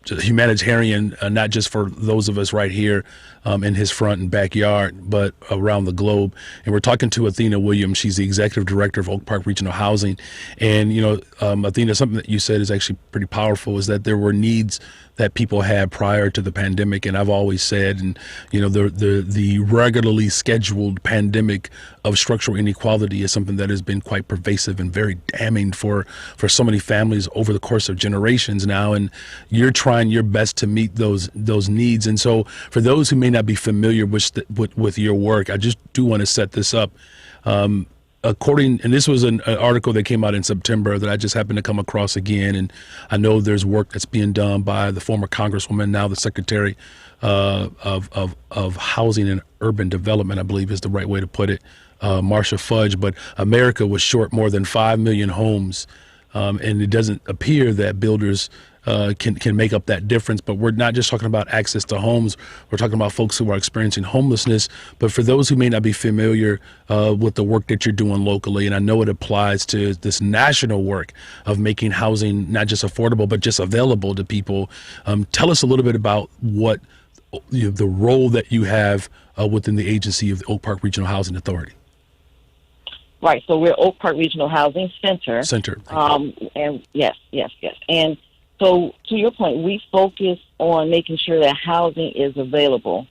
humanitarian, not just for those of us right here in his front and backyard, but around the globe. And we're talking to Athena Williams. She's the executive director of Oak Park Regional Housing. And, Athena, something that you said is actually pretty powerful, is that there were needs that people had prior to the pandemic. And I've always said, and the regularly scheduled pandemic of structural inequality is something that has been quite pervasive and very damning for so many families over the course of generations now. And you're trying your best to meet those needs. And so for those who may not be familiar with your work, I just do want to set this up. And this was an article that came out in September that I just happened to come across again, and I know there's work that's being done by the former Congresswoman, now the Secretary of Housing and Urban Development, I believe is the right way to put it, Marcia Fudge. But America was short more than 5 million homes, and it doesn't appear that builders can make up that difference. But we're not just talking about access to homes. We're talking about folks who are experiencing homelessness. But for those who may not be familiar with the work that you're doing locally, and I know it applies to this national work of making housing not just affordable, but just available to people, tell us a little bit about what the role that you have within the agency of the Oak Park Regional Housing Authority. Right. So we're Oak Park Regional Housing Center. And yes. And so to your point, we focus on making sure that housing is available.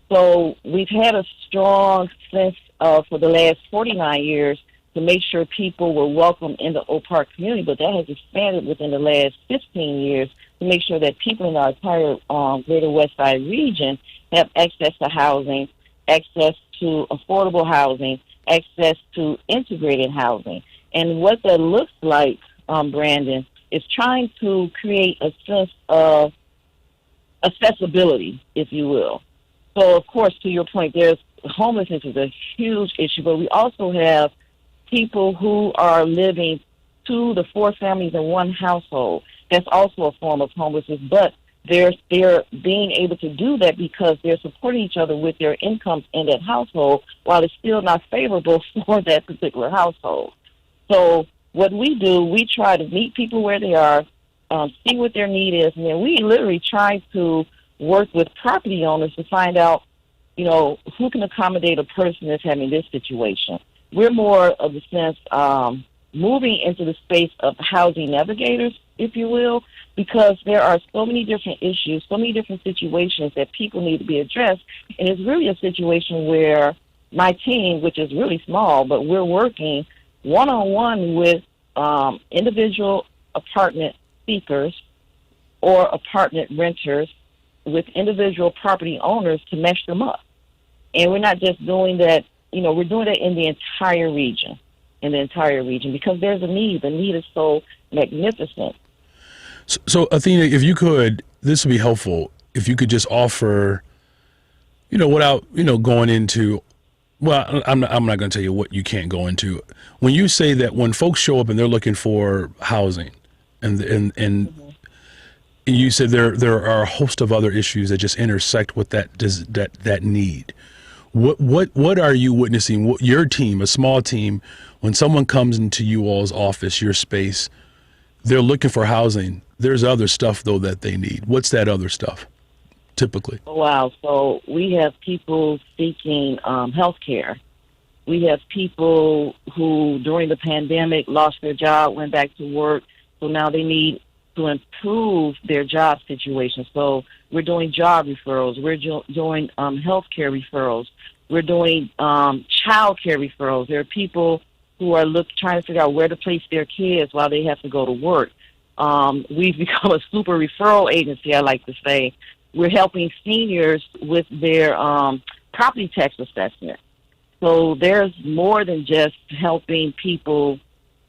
So we've had a strong sense for the last 49 years to make sure people were welcome in the Oak Park community, but that has expanded within the last 15 years to make sure that people in our entire Greater West Side region have access to housing, access to affordable housing, access to integrated housing. And what that looks like, Brandon, is trying to create a sense of accessibility, if you will. So, of course, to your point, homelessness is a huge issue, but we also have people who are living 2 to 4 families in one household. That's also a form of homelessness, but they're being able to do that because they're supporting each other with their incomes in that household, while it's still not favorable for that particular household. So what we do, we try to meet people where they are, see what their need is, and then we literally try to work with property owners to find out, who can accommodate a person that's having this situation. We're more of the sense moving into the space of housing navigators, if you will, because there are so many different issues, so many different situations that people need to be addressed. And it's really a situation where my team, which is really small, but we're working one-on-one with individual apartment seekers or apartment renters with individual property owners to mesh them up. And we're not just doing that, we're doing that in the entire region, because there's a need. The need is so magnificent. So Athena, if you could, this would be helpful, if you could just offer, without, going into, well, I'm not going to tell you what you can't go into. When you say that when folks show up and they're looking for housing and you said there are a host of other issues that just intersect with that need. What are you witnessing? What, your team, a small team, when someone comes into you all's office, your space, they're looking for housing. There's other stuff though that they need. What's that other stuff, typically? Wow. So we have people seeking health care. We have people who, during the pandemic, lost their job, went back to work, so now they need to improve their job situation. So we're doing job referrals. We're doing health care referrals. We're doing child care referrals. There are people who are trying to figure out where to place their kids while they have to go to work. We've become a super referral agency, I like to say. We're helping seniors with their property tax assessment. So there's more than just helping people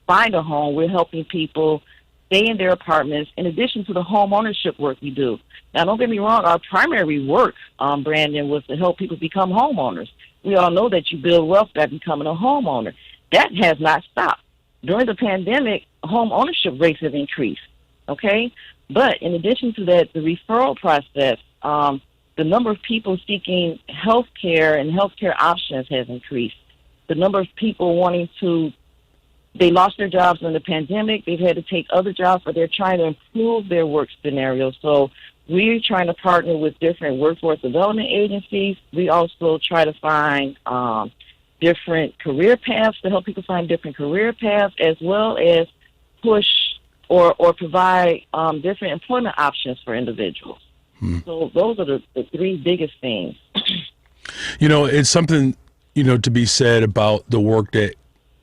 find a home. We're helping people stay in their apartments, in addition to the home ownership work we do. Now, don't get me wrong, our primary work, Brandon, was to help people become homeowners. We all know that you build wealth by becoming a homeowner. That has not stopped. During the pandemic, home ownership rates have increased, okay? But in addition to that, the referral process, the number of people seeking health care and health care options has increased. The number of people they lost their jobs in the pandemic. They've had to take other jobs, but they're trying to improve their work scenario. So we're trying to partner with different workforce development agencies. We also try to find different career paths to help people find different career paths, as well as push or provide different employment options for individuals. So those are the three biggest things. It's something, to be said about the work that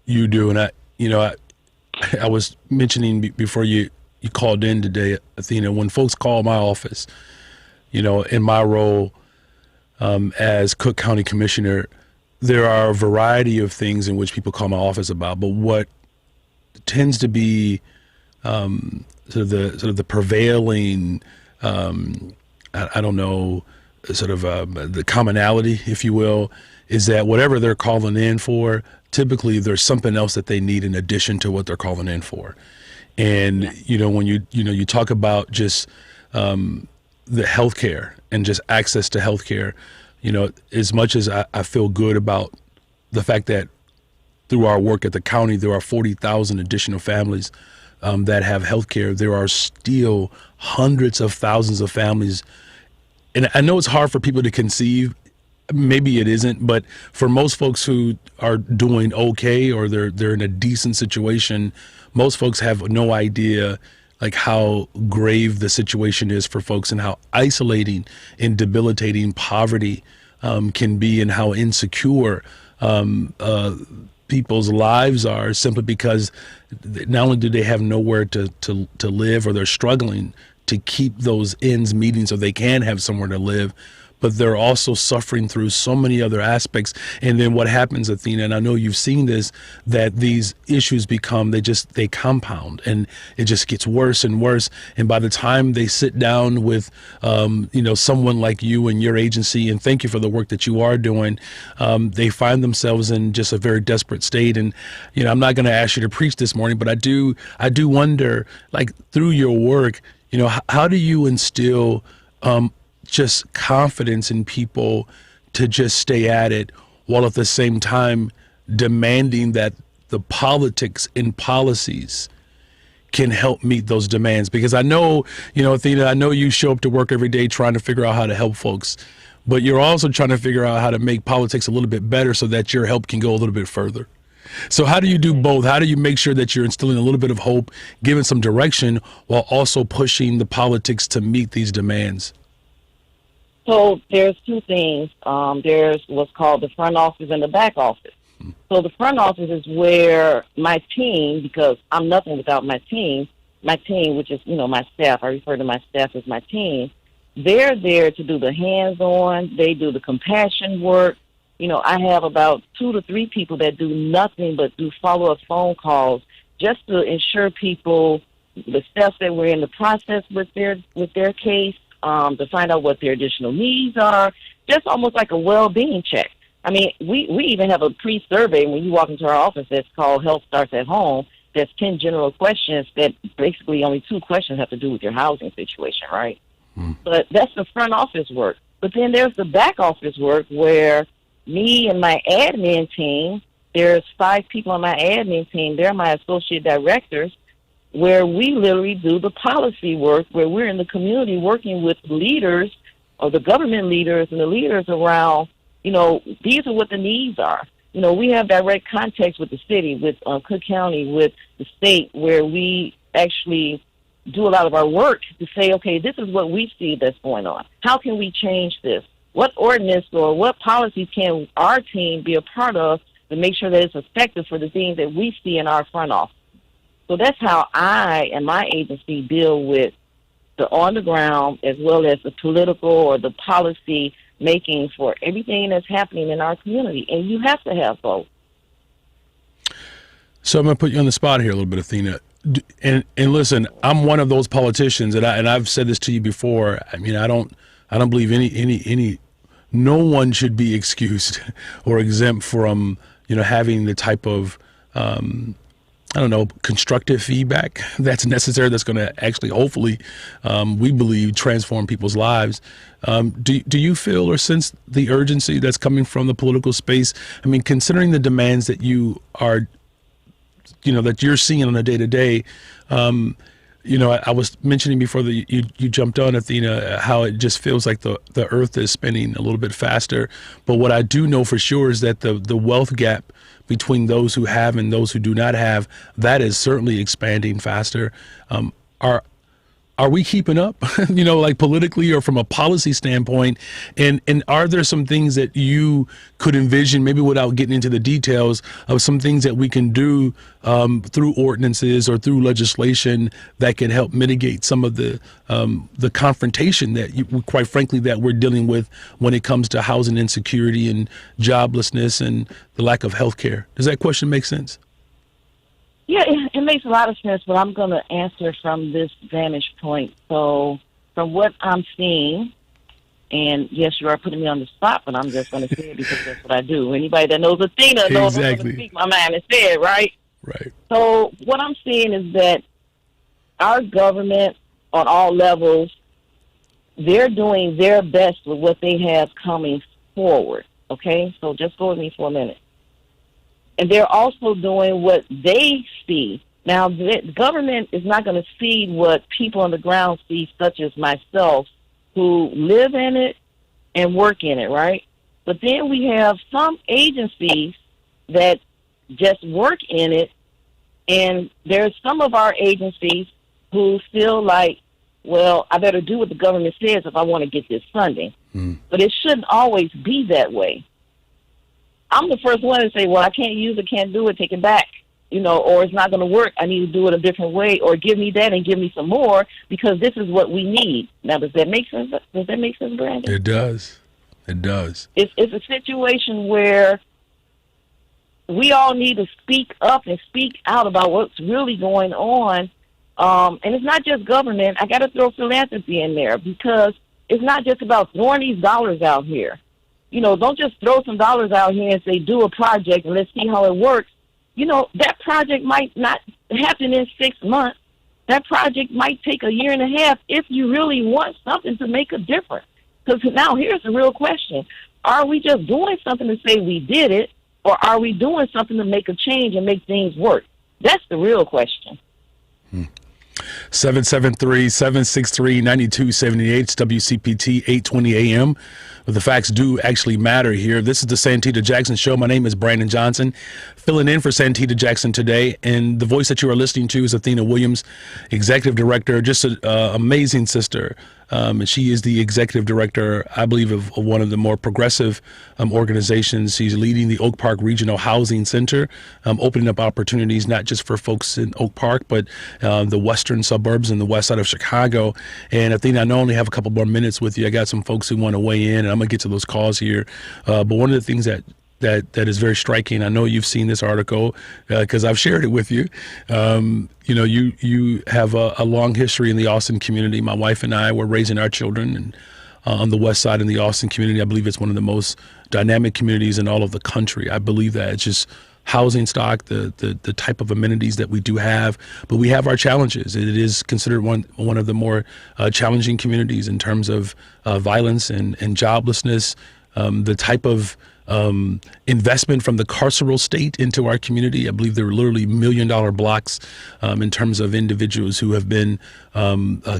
you do. And I was mentioning before you called in today, Athena, when folks call my office, in my role as Cook County Commissioner, there are a variety of things in which people call my office about. But what tends to be sort of the prevailing, I don't know, sort of the commonality, if you will, is that whatever they're calling in for, typically there's something else that they need in addition to what they're calling in for. And, when you talk about just the healthcare and just access to healthcare, as much as I feel good about the fact that through our work at the county, there are 40,000 additional families that have healthcare, there are still hundreds of thousands of families. And I know it's hard for people to conceive. Maybe it isn't, but for most folks who are doing okay, or they're in a decent situation, most folks have no idea like how grave the situation is for folks and how isolating and debilitating poverty can be, and how insecure people's lives are, simply because not only do they have nowhere to live, or they're struggling to keep those ends meeting so they can have somewhere to live, but they're also suffering through so many other aspects. And then what happens, Athena, and I know you've seen this, that these issues become, they compound, and it just gets worse and worse. And by the time they sit down with, someone like you and your agency, and thank you for the work that you are doing, they find themselves in just a very desperate state. And, I'm not going to ask you to preach this morning, but I do wonder, like, through your work, how do you instill just confidence in people to just stay at it, while at the same time demanding that the politics and policies can help meet those demands? Because I know, Athena, I know you show up to work every day trying to figure out how to help folks, but you're also trying to figure out how to make politics a little bit better so that your help can go a little bit further. So how do you do both? How do you make sure that you're instilling a little bit of hope, giving some direction, while also pushing the politics to meet these demands? So there's two things. There's what's called the front office and the back office. So the front office is where my team, because I'm nothing without my team, which is, my staff, I refer to my staff as my team, they're there to do the hands-on, they do the compassion work. I have about 2 to 3 people that do nothing but do follow-up phone calls just to ensure people the steps that we're in the process with their case, to find out what their additional needs are, just almost like a well-being check. I mean, we even have a pre-survey when you walk into our office that's called Health Starts at Home. There's 10 general questions that basically only 2 questions have to do with your housing situation, right? But that's the front office work. But then there's the back office work where me and my admin team, there's 5 people on my admin team, they're my associate directors, where we literally do the policy work, where we're in the community working with leaders or the government leaders and the leaders around, these are what the needs are. We have direct contacts with the city, with Cook County, with the state, where we actually do a lot of our work to say, okay, this is what we see that's going on. How can we change this? What ordinance or what policies can our team be a part of to make sure that it's effective for the things that we see in our front office? So that's how I and my agency deal with the on the ground as well as the political or the policy making for everything that's happening in our community. And you have to have both. So I'm going to put you on the spot here a little bit, Athena. And listen, I'm one of those politicians, and I've said this to you before. I mean, I don't believe no one should be excused or exempt from, having the type of, constructive feedback that's necessary, that's going to actually, hopefully, we believe, transform people's lives. Do you feel or sense the urgency that's coming from the political space? I mean, considering the demands that you are, that you're seeing on a day-to-day, I was mentioning before that you jumped on, Athena, how it just feels like the earth is spinning a little bit faster. But what I do know for sure is that the wealth gap between those who have and those who do not have, that is certainly expanding faster. Are we keeping up, like politically or from a policy standpoint? And are there some things that you could envision, maybe without getting into the details, of some things that we can do through ordinances or through legislation that can help mitigate some of the confrontation that, quite frankly, that we're dealing with when it comes to housing insecurity and joblessness and the lack of health care? Does that question make sense? Yeah, it makes a lot of sense, but I'm going to answer from this vantage point. So from what I'm seeing, and yes, you are putting me on the spot, but I'm just going to say it because that's what I do. Anybody that knows Athena knows I'm going to speak my mind instead, right? Right. So what I'm seeing is that our government on all levels, they're doing their best with what they have coming forward, okay? So just go with me for a minute. And they're also doing what they see. Now, the government is not going to see what people on the ground see, such as myself, who live in it and work in it, right? But then we have some agencies that just work in it, and there's some of our agencies who feel like, well, I better do what the government says if I want to get this funding. But it shouldn't always be that way. I'm the first one to say, well, I can't use it, can't do it, take it back, or it's not going to work. I need to do it a different way, or give me that and give me some more because this is what we need. Now, does that make sense? Does that make sense, Brandon? It does. It does. It's a situation where we all need to speak up and speak out about what's really going on. And it's not just government. I got to throw philanthropy in there because it's not just about throwing these dollars out here. Don't just throw some dollars out here and say, do a project and let's see how it works. That project might not happen in 6 months. that project might take a year and a half if you really want something to make a difference. Because now here's the real question. Are we just doing something to say we did it, or are we doing something to make a change and make things work? That's the real question. 773-763-9278, WCPT 820 AM. But the facts do actually matter here. This is the Santita Jackson Show. My name is Brandon Johnson, filling in for Santita Jackson today. And the voice that you are listening to is Athena Williams, Executive Director, just an amazing sister. And she is the Executive Director, I believe, of one of the more progressive organizations. She's leading the Oak Park Regional Housing Center, opening up opportunities not just for folks in Oak Park, but the western suburbs and the west side of Chicago. And Athena, I know I only have a couple more minutes with you. I got some folks who want to weigh in, and I'm going to get to those calls here. But one of the things that is very striking, I know you've seen this article because I've shared it with you. You have a long history in the Austin community. My wife and I were raising our children and on the west side in the Austin community. I believe it's one of the most dynamic communities in all of the country. I believe that. It's just housing stock, the type of amenities that we do have, but we have our challenges. It is considered one of the more challenging communities in terms of violence and joblessness, the type of investment from the carceral state into our community. I believe there are literally $1 million blocks in terms of individuals who have been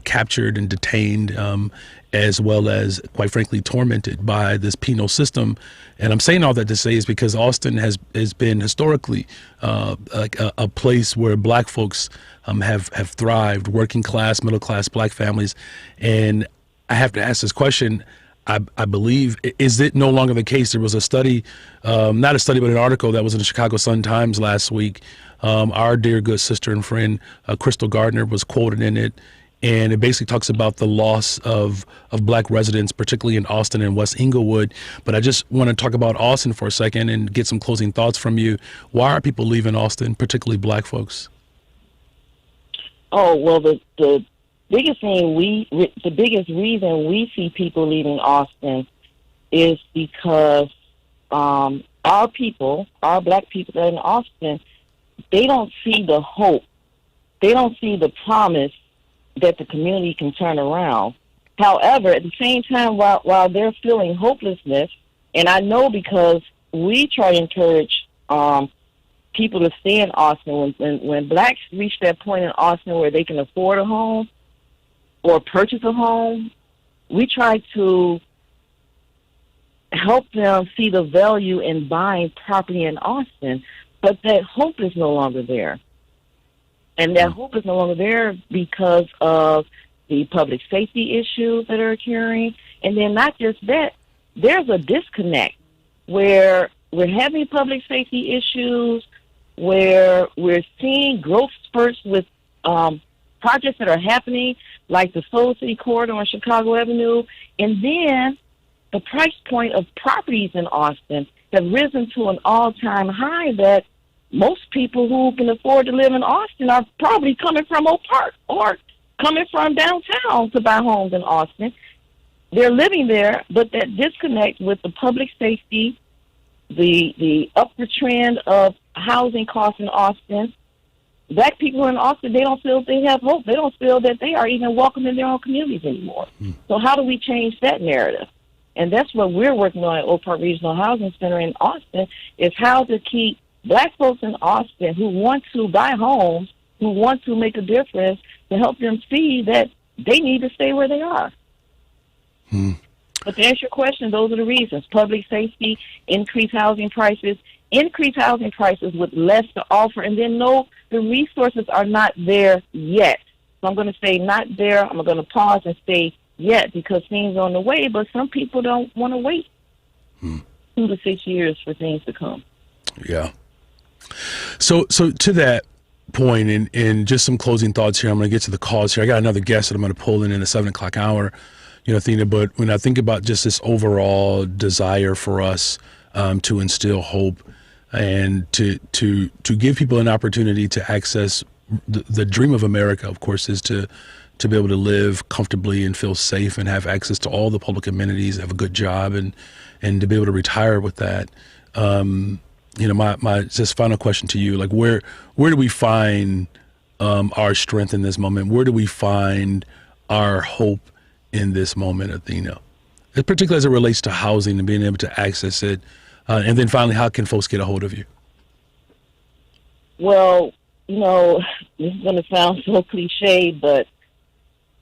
captured and detained, as well as, quite frankly, tormented by this penal system. And I'm saying all that to say is because Austin has been historically a place where black folks have thrived, working class, middle class black families. And I have to ask this question. I believe, is it no longer the case? There was a study, not a study, but an article that was in the Chicago Sun-Times last week. Our dear good sister and friend, Crystal Gardner, was quoted in it. And it basically talks about the loss of black residents, particularly in Austin and West Englewood. But I just want to talk about Austin for a second and get some closing thoughts from you. Why are people leaving Austin, particularly black folks? Oh, well, the biggest reason we see people leaving Austin is because our black people that are in Austin, they don't see the hope. They don't see the promise that the community can turn around. However, at the same time, while they're feeling hopelessness, and I know because we try to encourage people to stay in Austin, when blacks reach that point in Austin where they can afford a home or purchase a home, we try to help them see the value in buying property in Austin, but that hope is no longer there. And that hope is no longer there because of the public safety issues that are occurring. And then not just that, there's a disconnect where we're having public safety issues, where we're seeing growth spurts with projects that are happening, like the Soul City Corridor on Chicago Avenue. And then the price point of properties in Austin have risen to an all-time high that most people who can afford to live in Austin are probably coming from Oak Park or coming from downtown to buy homes in Austin. They're living there, but that disconnect with the public safety, the upward trend of housing costs in Austin, black people in Austin, they don't feel they have hope. They don't feel that they are even welcome in their own communities anymore. So how do we change that narrative? And that's what we're working on at Oak Park Regional Housing Center in Austin, is how to keep black folks in Austin who want to buy homes, who want to make a difference, to help them see that they need to stay where they are. But to answer your question, those are the reasons. Public safety, increased housing prices with less to offer, and then the resources are not there yet. So I'm going to say not there. I'm going to pause and say yet, because things are on the way, but some people don't want to wait 2 to 6 years for things to come. Yeah. So to that point, and just some closing thoughts here, I'm going to get to the calls here. I got another guest that I'm going to pull in the 7 o'clock hour, Athena, but when I think about just this overall desire for us to instill hope and to give people an opportunity to access the dream of America, of course, is to be able to live comfortably and feel safe and have access to all the public amenities, have a good job, and to be able to retire with that. My just final question to you, like where do we find our strength in this moment? Where do we find our hope in this moment, Athena? Particularly as it relates to housing and being able to access it. And then finally, how can folks get a hold of you? Well, this is going to sound so cliche, but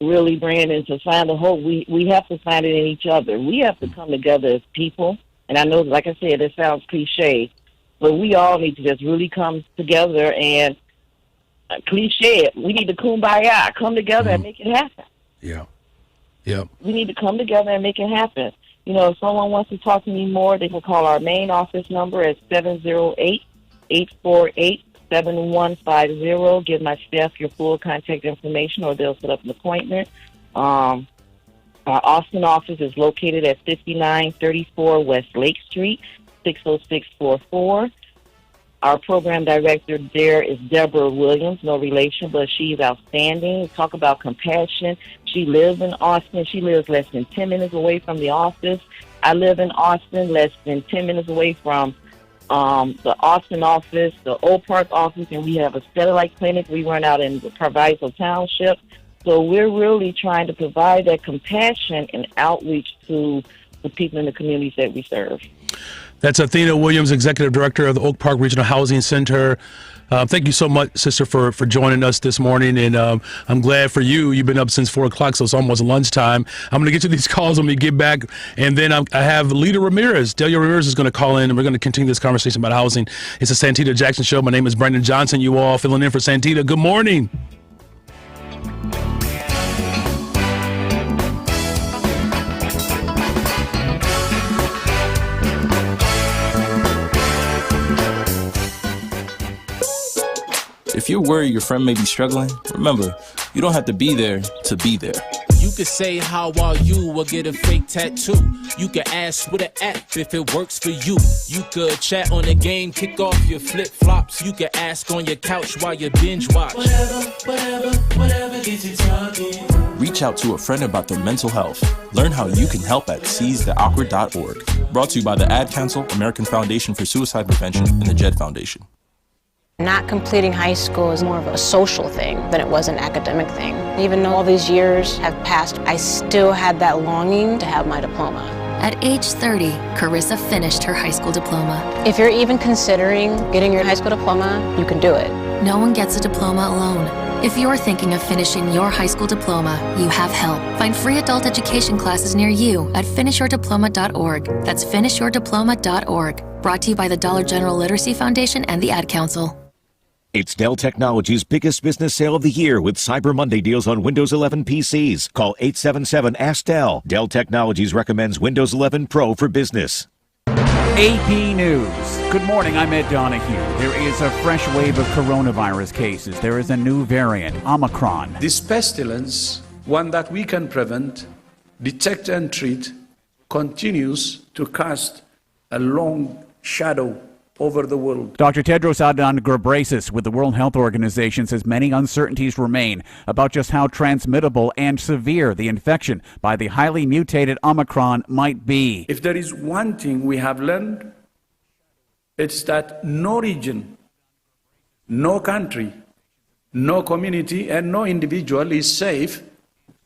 really, Brandon, to find the hope, we have to find it in each other. We have to come together as people. And I know, like I said, it sounds cliche, but we all need to just really come together and cliche. We need to kumbaya, come together and make it happen. Yeah. We need to come together and make it happen. If someone wants to talk to me more, they can call our main office number at 708-848-7150. Give my staff your full contact information, or they'll set up an appointment. Our Austin office is located at 5934 West Lake Street, 60644. Our program director there is Deborah Williams, no relation, but she's outstanding. Talk about compassion. She lives in Austin. She lives less than 10 minutes away from the office. I live in Austin, less than 10 minutes away from the Austin office, the Old Park office, and we have a satellite clinic we run out in the Proviso Township. So we're really trying to provide that compassion and outreach to the people in the communities that we serve. That's Athena Williams, Executive Director of the Oak Park Regional Housing Center. Thank you so much, sister, for joining us this morning. And I'm glad for you. You've been up since 4 o'clock, so it's almost lunchtime. I'm going to get to these calls when we get back. And then I have Lita Ramirez. Delia Ramirez is going to call in, and we're going to continue this conversation about housing. It's the Santita Jackson Show. My name is Brandon Johnson. You all filling in for Santita. Good morning. If you're worried your friend may be struggling, remember, you don't have to be there to be there. You could say, how are you, or get a fake tattoo. You could ask with an app if it works for you. You could chat on the game, kick off your flip-flops. You could ask on your couch while you binge watch. Whatever gets you talking. Reach out to a friend about their mental health. Learn how you can help at seizetheawkward.org. Brought to you by the Ad Council, American Foundation for Suicide Prevention, and the JED Foundation. Not completing high school is more of a social thing than it was an academic thing. Even though all these years have passed, I still had that longing to have my diploma. At age 30, Carissa finished her high school diploma. If you're even considering getting your high school diploma, you can do it. No one gets a diploma alone. If you're thinking of finishing your high school diploma, you have help. Find free adult education classes near you at finishyourdiploma.org. That's finishyourdiploma.org. Brought to you by the Dollar General Literacy Foundation and the Ad Council. It's Dell Technologies' biggest business sale of the year with Cyber Monday deals on Windows 11 PCs. Call 877-ASK-DELL. Dell Technologies recommends Windows 11 Pro for business. AP News. Good morning, I'm Ed Donahue. There is a fresh wave of coronavirus cases. There is a new variant, Omicron. This pestilence, one that we can prevent, detect and treat, continues to cast a long shadow over the world. Dr. Tedros Adhanom Ghebreyesus with the World Health Organization says many uncertainties remain about just how transmittable and severe the infection by the highly mutated Omicron might be. If there is one thing we have learned, it's that no region, no country, no community, and no individual is safe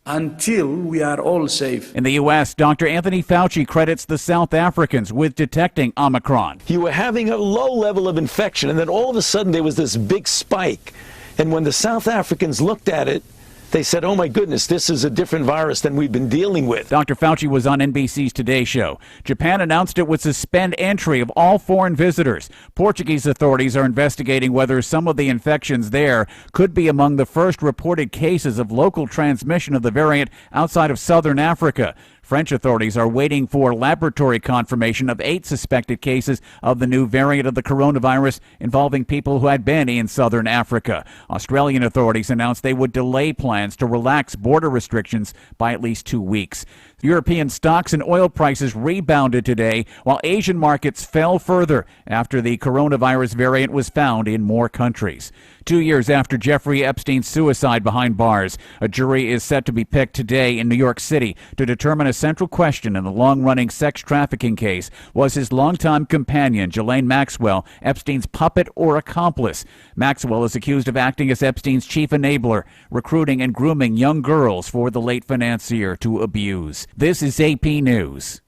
until we are all safe. In the U.S., Dr. Anthony Fauci credits the South Africans with detecting Omicron. You were having a low level of infection, and then all of a sudden there was this big spike. And when the South Africans looked at it, they said, oh my goodness, this is a different virus than we've been dealing with. Dr. Fauci was on NBC's Today Show. Japan announced it would suspend entry of all foreign visitors. Portuguese authorities are investigating whether some of the infections there could be among the first reported cases of local transmission of the variant outside of southern Africa. French authorities are waiting for laboratory confirmation of 8 suspected cases of the new variant of the coronavirus involving people who had been in southern Africa. Australian authorities announced they would delay plans plans to relax border restrictions by at least 2 weeks. European stocks and oil prices rebounded today, while Asian markets fell further after the coronavirus variant was found in more countries. 2 years after Jeffrey Epstein's suicide behind bars, a jury is set to be picked today in New York City to determine a central question in the long-running sex trafficking case. Was his longtime companion, Ghislaine Maxwell, Epstein's puppet or accomplice? Maxwell is accused of acting as Epstein's chief enabler, recruiting and grooming young girls for the late financier to abuse. This is AP News.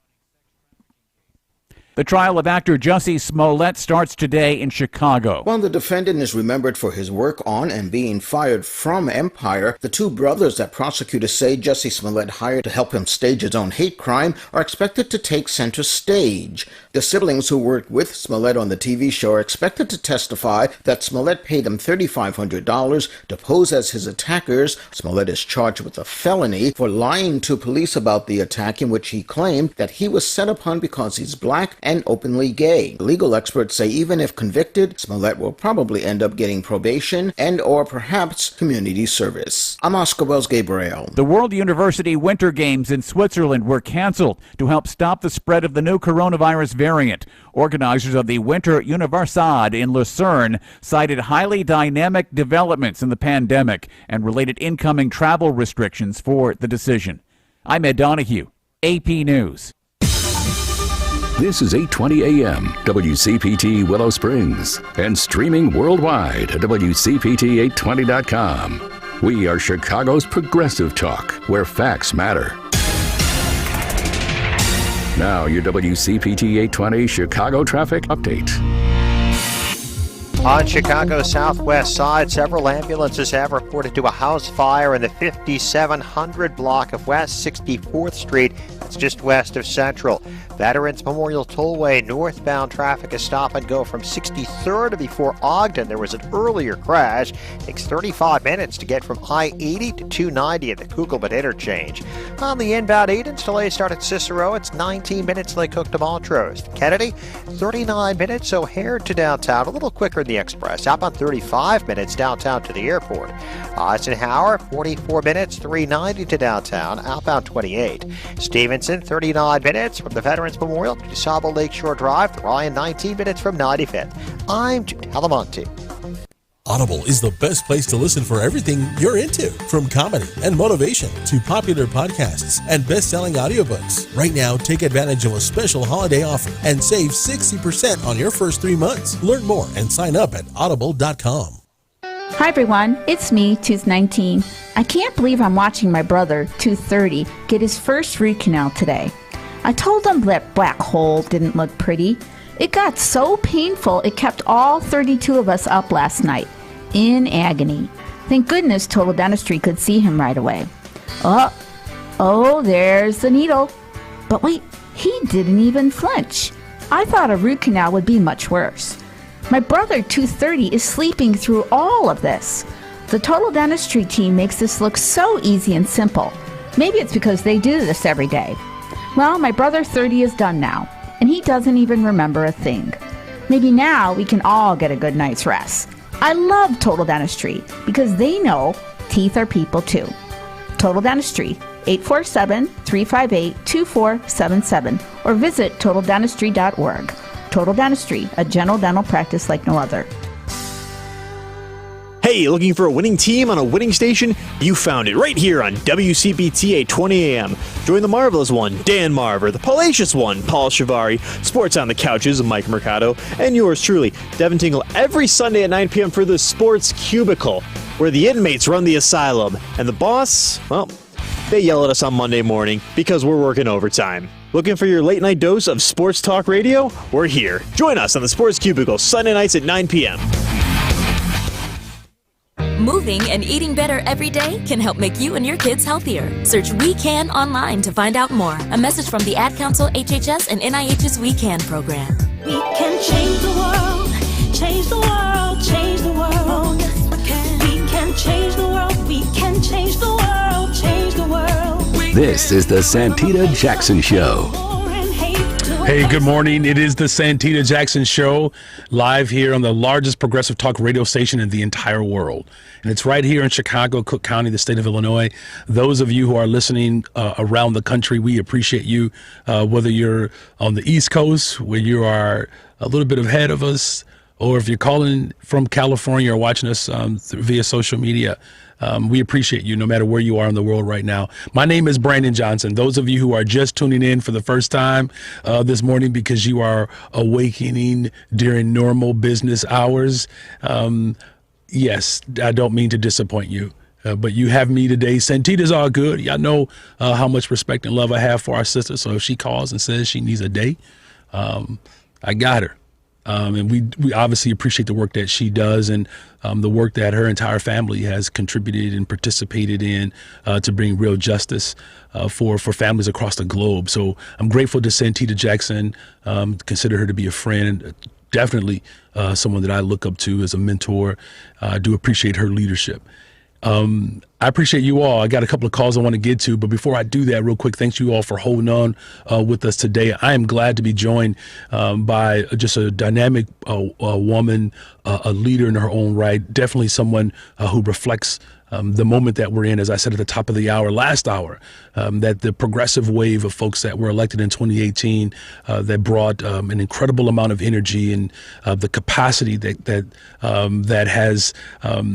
The trial of actor Jussie Smollette starts today in Chicago. While the defendant is remembered for his work on and being fired from Empire, the two brothers that prosecutors say Jussie Smollette hired to help him stage his own hate crime are expected to take center stage. The siblings who worked with Smollette on the TV show are expected to testify that Smollette paid them $3,500 to pose as his attackers. Smollette is charged with a felony for lying to police about the attack, in which he claimed that he was set upon because he's black and openly gay. Legal experts say even if convicted, Smollette will probably end up getting probation and or perhaps community service. I'm Oscar Wells Gabriel. The World University Winter Games in Switzerland were canceled to help stop the spread of the new coronavirus variant. Organizers of the Winter Universiade in Lucerne cited highly dynamic developments in the pandemic and related incoming travel restrictions for the decision. I'm Ed Donahue, AP News. This is 8:20 a.m. WCPT Willow Springs and streaming worldwide at WCPT820.com. We are Chicago's progressive talk, where facts matter. Now your WCPT 820 Chicago traffic update. On Chicago's southwest side, several ambulances have reported to a house fire in the 5700 block of West 64th Street. That's just west of Central. Veterans Memorial Tollway northbound traffic is stop and go from 63rd to before Ogden. There was an earlier crash. It takes 35 minutes to get from I-80 to 290 at the Kugelman interchange. On the inbound Edens, delays start at Cicero. It's 19 minutes till they cook to Montrose. Kennedy, 39 minutes O'Hare to downtown. A little quicker in the express. Outbound 35 minutes downtown to the airport. Eisenhower, 44 minutes, 390 to downtown. Outbound 28. Stevenson, 39 minutes from the Veterans Memorial to DeSable Lakeshore Drive. The Ryan, 19 minutes from 95th. I'm Jude Talamonte. Audible is the best place to listen for everything you're into, from comedy and motivation to popular podcasts and best-selling audiobooks. Right now, take advantage of a special holiday offer and save 60% on your first 3 months. Learn more and sign up at audible.com. Hi everyone, it's me, Tooth 19. I can't believe I'm watching my brother, Tooth 30, get his first root canal today. I told him that black hole didn't look pretty. It got so painful it kept all 32 of us up last night, in agony. Thank goodness Total Dentistry could see him right away. Oh, there's the needle. But wait, he didn't even flinch. I thought a root canal would be much worse. My brother, Tooth 30, is sleeping through all of this. The Total Dentistry team makes this look so easy and simple. Maybe it's because they do this every day. Well, my brother 30 is done now, and he doesn't even remember a thing. Maybe now we can all get a good night's rest. I love Total Dentistry because they know teeth are people too. Total Dentistry, 847-358-2477, or visit totaldentistry.org. Total Dentistry, a general dental practice like no other. Hey, looking for a winning team on a winning station? You found it right here on WCPT 820 AM. Join the marvelous one, Dan Marver, the palacious one, Paul Shivari, Sports on the Couches, Mike Mercado, and yours truly, Devin Tingle, every Sunday at 9 p.m. for the Sports Cubicle, where the inmates run the asylum, and the boss, well, they yell at us on Monday morning because we're working overtime. Looking for your late night dose of sports talk radio? We're here. Join us on the Sports Cubicle Sunday nights at 9 p.m. Moving and eating better every day can help make you and your kids healthier. Search We Can online to find out more. A message from the Ad Council, HHS, and NIH's We Can program. We can change the world, change the world, change the world. We can change the world, we can change the world, change the world. This is the Santita Jackson Show. Hey, good morning. It is the Santita Jackson Show, live here on the largest progressive talk radio station in the entire world. And it's right here in Chicago, Cook County, the state of Illinois. Those of you who are listening around the country, we appreciate you, whether you're on the East Coast, where you are a little bit ahead of us, or if you're calling from California or watching us via social media. We appreciate you no matter where you are in the world right now. My name is Brandon Johnson. Those of you who are just tuning in for the first time this morning because you are awakening during normal business hours, yes, I don't mean to disappoint you. But you have me today. Santita's all good. Y'all know how much respect and love I have for our sister. So if she calls and says she needs a day, I got her. And we obviously appreciate the work that she does and the work that her entire family has contributed and participated in to bring real justice for families across the globe. So I'm grateful to Santita Jackson, consider her to be a friend, definitely someone that I look up to as a mentor. I do appreciate her leadership. I appreciate you all. I got a couple of calls I want to get to, but before I do that, real quick, thanks you all for holding on with us today. I am glad to be joined by just a dynamic woman, a leader in her own right, definitely someone who reflects the moment that we're in, as I said at the top of the hour, last hour, that the progressive wave of folks that were elected in 2018 that brought an incredible amount of energy and the capacity that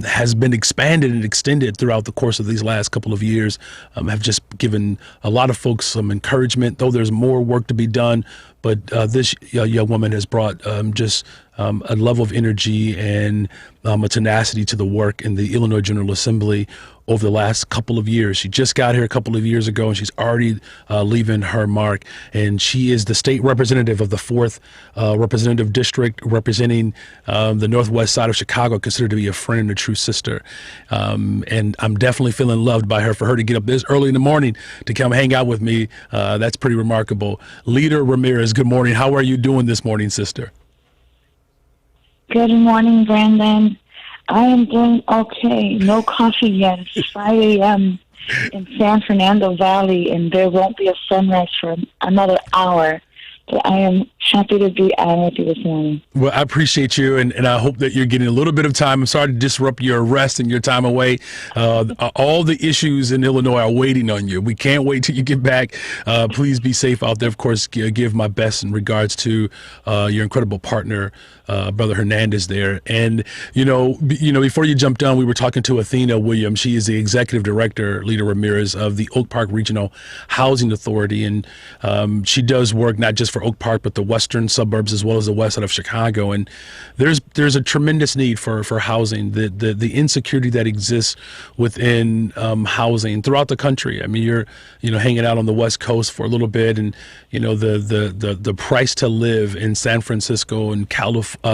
has been expanded and extended throughout the course of these last couple of years have just given a lot of folks some encouragement, though there's more work to be done. But this young woman has brought just a level of energy and a tenacity to the work in the Illinois General Assembly over the last couple of years. She just got here a couple of years ago, and she's already leaving her mark. And she is the state representative of the 4th Representative District, representing the northwest side of Chicago, considered to be a friend and a true sister. And I'm definitely feeling loved by her. For her to get up this early in the morning to come hang out with me, that's pretty remarkable. Leader Ramirez, good morning. How are you doing this morning, sister? Good morning, Brandon. I am doing okay. No coffee yet. It's 5 a.m. in San Fernando Valley, and there won't be a sunrise for another hour. But I am happy to be on with you this morning. Well, I appreciate you, and I hope that you're getting a little bit of time. I'm sorry to disrupt your rest and your time away. All the issues in Illinois are waiting on you. We can't wait till you get back. Please be safe out there. Of course, give my best in regards to your incredible partner, Brother Hernandez there. And, before you jumped on, we were talking to Athena Williams. She is the executive director, Leader Ramirez, of the Oak Park Regional Housing Authority. And she does work not just for Oak Park, but the western suburbs as well as the west side of Chicago. And there's a tremendous need for housing. The insecurity that exists within housing throughout the country. I mean, you're hanging out on the West Coast for a little bit, and the price to live in San Francisco and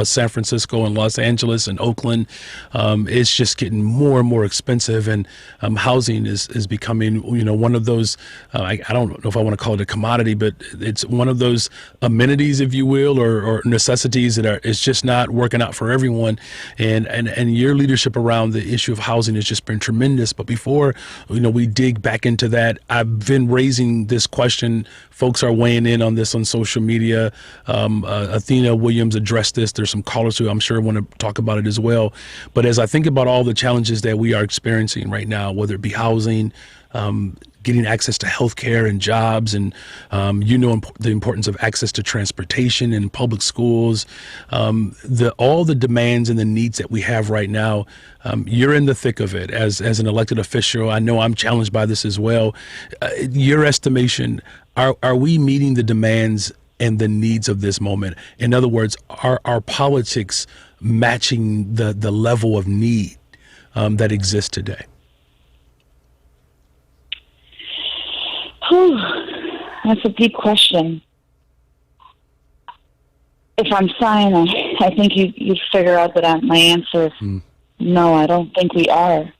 San Francisco and Los Angeles and Oakland is just getting more and more expensive, and housing is becoming one of those I don't know if I want to call it a commodity, but it's one of those amenities, if you will, or necessities that it's just not working out for everyone. And your leadership around the issue of housing has just been tremendous. But before we dig back into that, I've been raising this question. Folks are weighing in on this on social media. Athena Williams addressed this. There's some callers who I'm sure want to talk about it as well. But as I think about all the challenges that we are experiencing right now, whether it be housing, getting access to health care and jobs, and the importance of access to transportation and public schools, all the demands and the needs that we have right now, you're in the thick of it as an elected official. I know I'm challenged by this as well. Your estimation, are we meeting the demands and the needs of this moment? In other words, are our politics matching the level of need that exists today? That's a deep question. If I'm silent, I think you'd figure out that my answer is no, I don't think we are.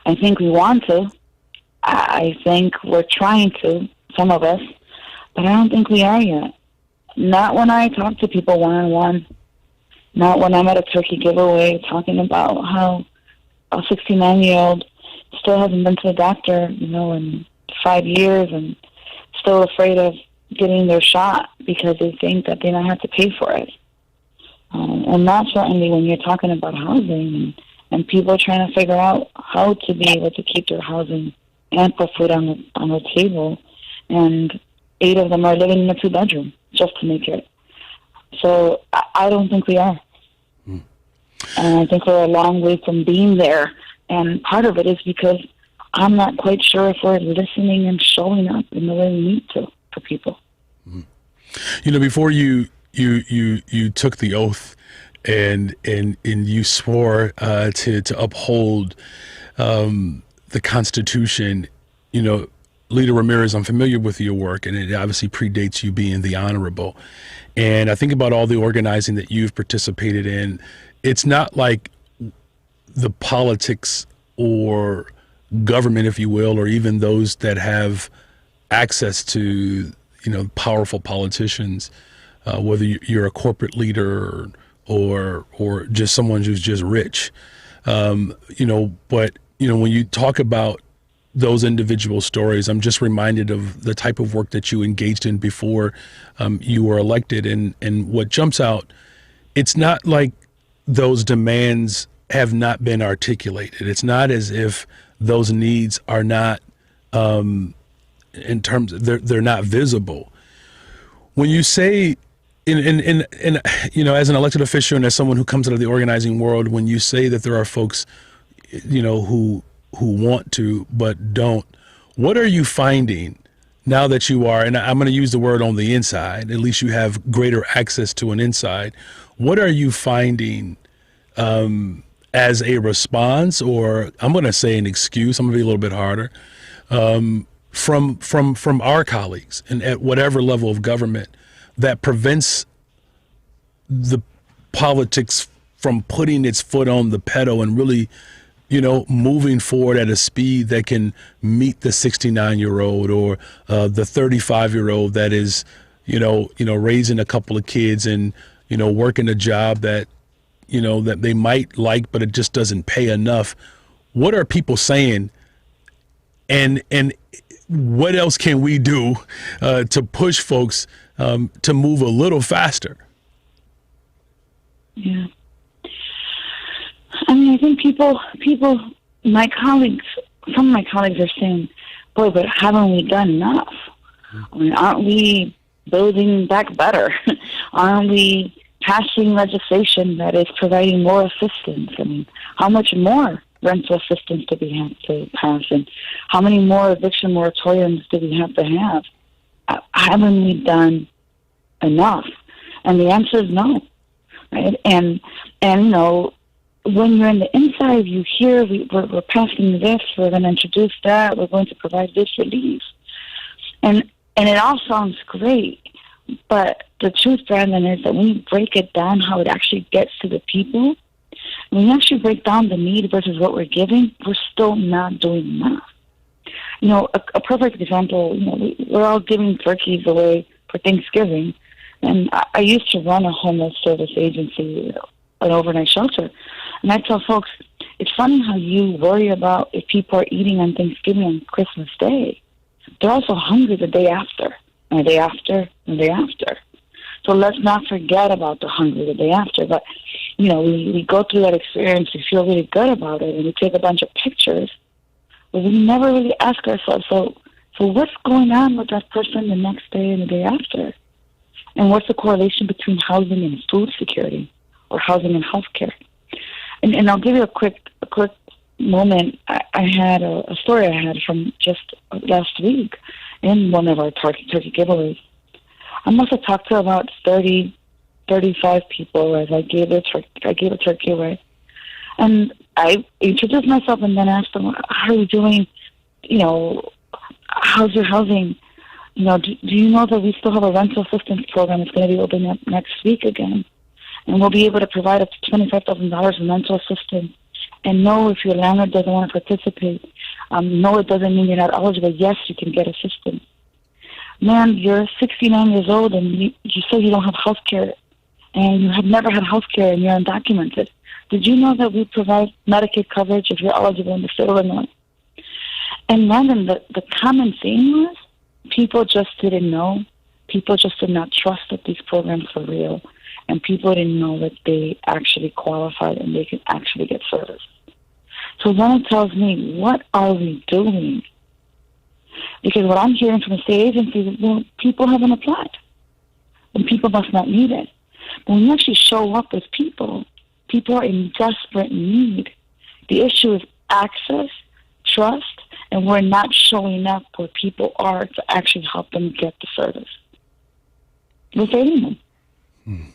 I think we want to. I think we're trying to, some of us, but I don't think we are yet. Not when I talk to people one-on-one. Not when I'm at a turkey giveaway talking about how a 69-year-old still hasn't been to the doctor, in 5 years, and still afraid of getting their shot because they think that they don't have to pay for it. And that's certainly when you're talking about housing and people are trying to figure out how to be able to keep their housing and put food on the table. And 8 of them are living in a 2-bedroom just to make it. So I don't think we are. And I think we're a long way from being there. And part of it is because I'm not quite sure if we're listening and showing up in the way we need to for people. You know, before you took the oath and you swore to uphold the Constitution, you know, Leader Ramirez, I'm familiar with your work, and it obviously predates you being the honorable. And I think about all the organizing that you've participated in. It's not like the politics or government, if you will, or even those that have access to, you know, powerful politicians, whether you're a corporate leader or just someone who's just rich, you know. But you know, when you talk about those individual stories, I'm just reminded of the type of work that you engaged in before you were elected, and what jumps out, it's not like those demands have not been articulated. It's not as if those needs are not, in terms of they're not visible. When you say, in you know, as an elected official and as someone who comes out of the organizing world, when you say that there are folks, you know, who want to but don't, what are you finding now that you are, and I'm going to use the word on the inside, at least you have greater access to an inside, what are you finding as a response, or I'm going to say an excuse, I'm going to be a little bit harder, from our colleagues and at whatever level of government that prevents the politics from putting its foot on the pedal and really, you know, moving forward at a speed that can meet the 69-year-old or the 35-year-old that is, you know, raising a couple of kids and, you know, working a job that, you know, that they might like, but it just doesn't pay enough. What are people saying? And what else can we do to push folks to move a little faster? Yeah. I mean, I think people, my colleagues, some of my colleagues are saying, boy, but haven't we done enough? I mean, aren't we building back better? Aren't we passing legislation that is providing more assistance? I mean, how much more rental assistance do we have to pass? And how many more eviction moratoriums do we have to have? Haven't we done enough? And the answer is no. Right? And you know, when you're in the inside, you hear we're passing this, we're going to introduce that, we're going to provide this relief. And it all sounds great, but the truth, Brandon, is that when you break it down how it actually gets to the people, when you actually break down the need versus what we're giving, we're still not doing enough. You know, a perfect example, you know, we're all giving turkeys away for Thanksgiving, and I used to run a homeless service agency, an overnight shelter, and I tell folks, it's funny how you worry about if people are eating on Thanksgiving and Christmas Day. They're also hungry the day after, and the day after, and the day after. So let's not forget about the hungry the day after. But, you know, we go through that experience, we feel really good about it, and we take a bunch of pictures, but we never really ask ourselves, so what's going on with that person the next day and the day after? And what's the correlation between housing and food security or housing and healthcare? And I'll give you a quick moment. I had a story I had from just last week in one of our turkey giveaways. I must have talked to about 30, 35 people as I gave a turkey away. And I introduced myself and then asked them, how are you doing? You know, how's your housing? You know, do you know that we still have a rental assistance program that's going to be opening up next week again? And we'll be able to provide up to $25,000 in rental assistance. And no, if your landlord doesn't want to participate, no, it doesn't mean you're not eligible. Yes, you can get assistance. Man, you're 69 years old and you say you don't have health care and you have never had health care and you're undocumented. Did you know that we provide Medicaid coverage if you're eligible in the state of Illinois? And then the common theme was people just didn't know People just did not trust that these programs were real, and people didn't know that they actually qualified and they could actually get service. So then it tells me, what are we doing? Because what I'm hearing from the state agencies is, well, people haven't applied, and people must not need it. But when you actually show up as people, people are in desperate need. The issue is access, trust, and we're not showing up where people are to actually help them get the service. We're failing them.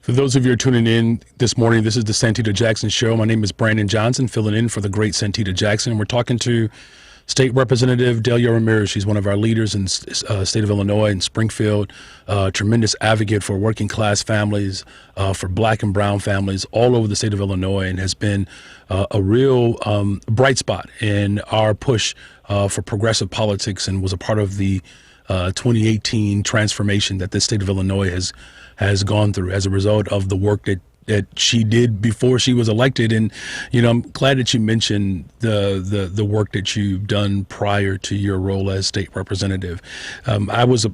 For those of you who are tuning in this morning, this is the Santita Jackson Show. My name is Brandon Johnson, filling in for the great Santita Jackson. We're talking to State Representative Delia Ramirez. She's one of our leaders in state of Illinois and Springfield, tremendous advocate for working class families, for black and brown families all over the state of Illinois, and has been a real bright spot in our push for progressive politics, and was a part of the 2018 transformation that the state of Illinois has gone through as a result of the work that she did before she was elected. And, I'm glad that you mentioned the work that you've done prior to your role as state representative. I was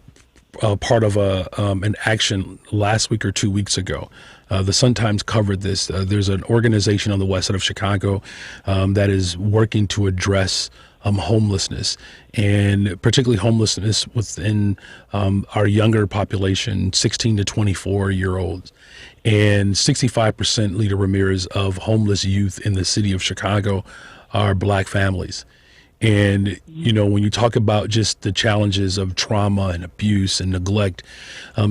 a part of an action last week or 2 weeks ago. The Sun-Times covered this. There's an organization on the west side of Chicago that is working to address homelessness, and particularly homelessness within our younger population, 16 to 24-year-olds. And 65%, Leader Ramirez, of homeless youth in the city of Chicago are black families. And, when you talk about just the challenges of trauma and abuse and neglect,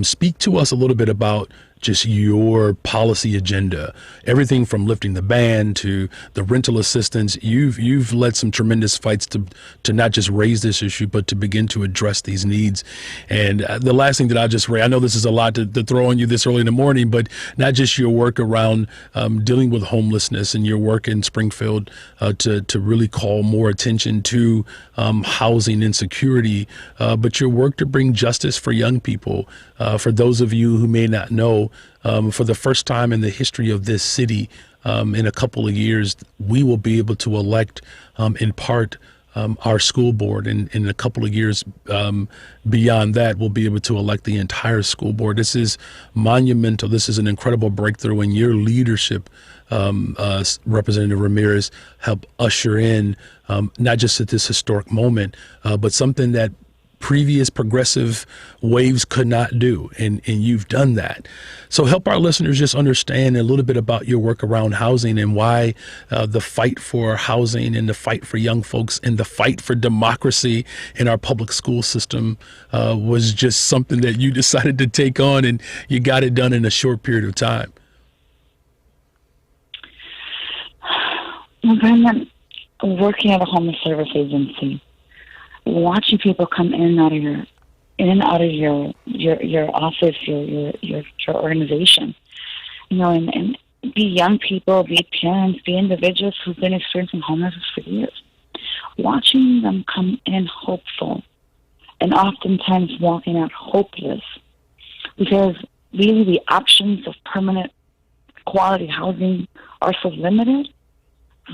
speak to us a little bit about just your policy agenda, everything from lifting the ban to the rental assistance. You've led some tremendous fights to not just raise this issue, but to begin to address these needs. And the last thing that I'll just raise, I know this is a lot to throw on you this early in the morning, but not just your work around dealing with homelessness and your work in Springfield to really call more attention to housing insecurity, but your work to bring justice for young people. For those of you who may not know, for the first time in the history of this city, in a couple of years, we will be able to elect, in part, our school board. And in a couple of years beyond that, we'll be able to elect the entire school board. This is monumental. This is an incredible breakthrough, and your leadership, Representative Ramirez, help usher in not just at this historic moment, but something that previous progressive waves could not do, and you've done that. So help our listeners just understand a little bit about your work around housing, and why the fight for housing and the fight for young folks and the fight for democracy in our public school system was just something that you decided to take on, and you got it done in a short period of time. Well, Brandon, working at a homeless service agency, watching people come in and out of your office, your organization, and be young people, be parents, be individuals who've been experiencing homelessness for years. Watching them come in hopeful, and oftentimes walking out hopeless, because really the options of permanent quality housing are so limited,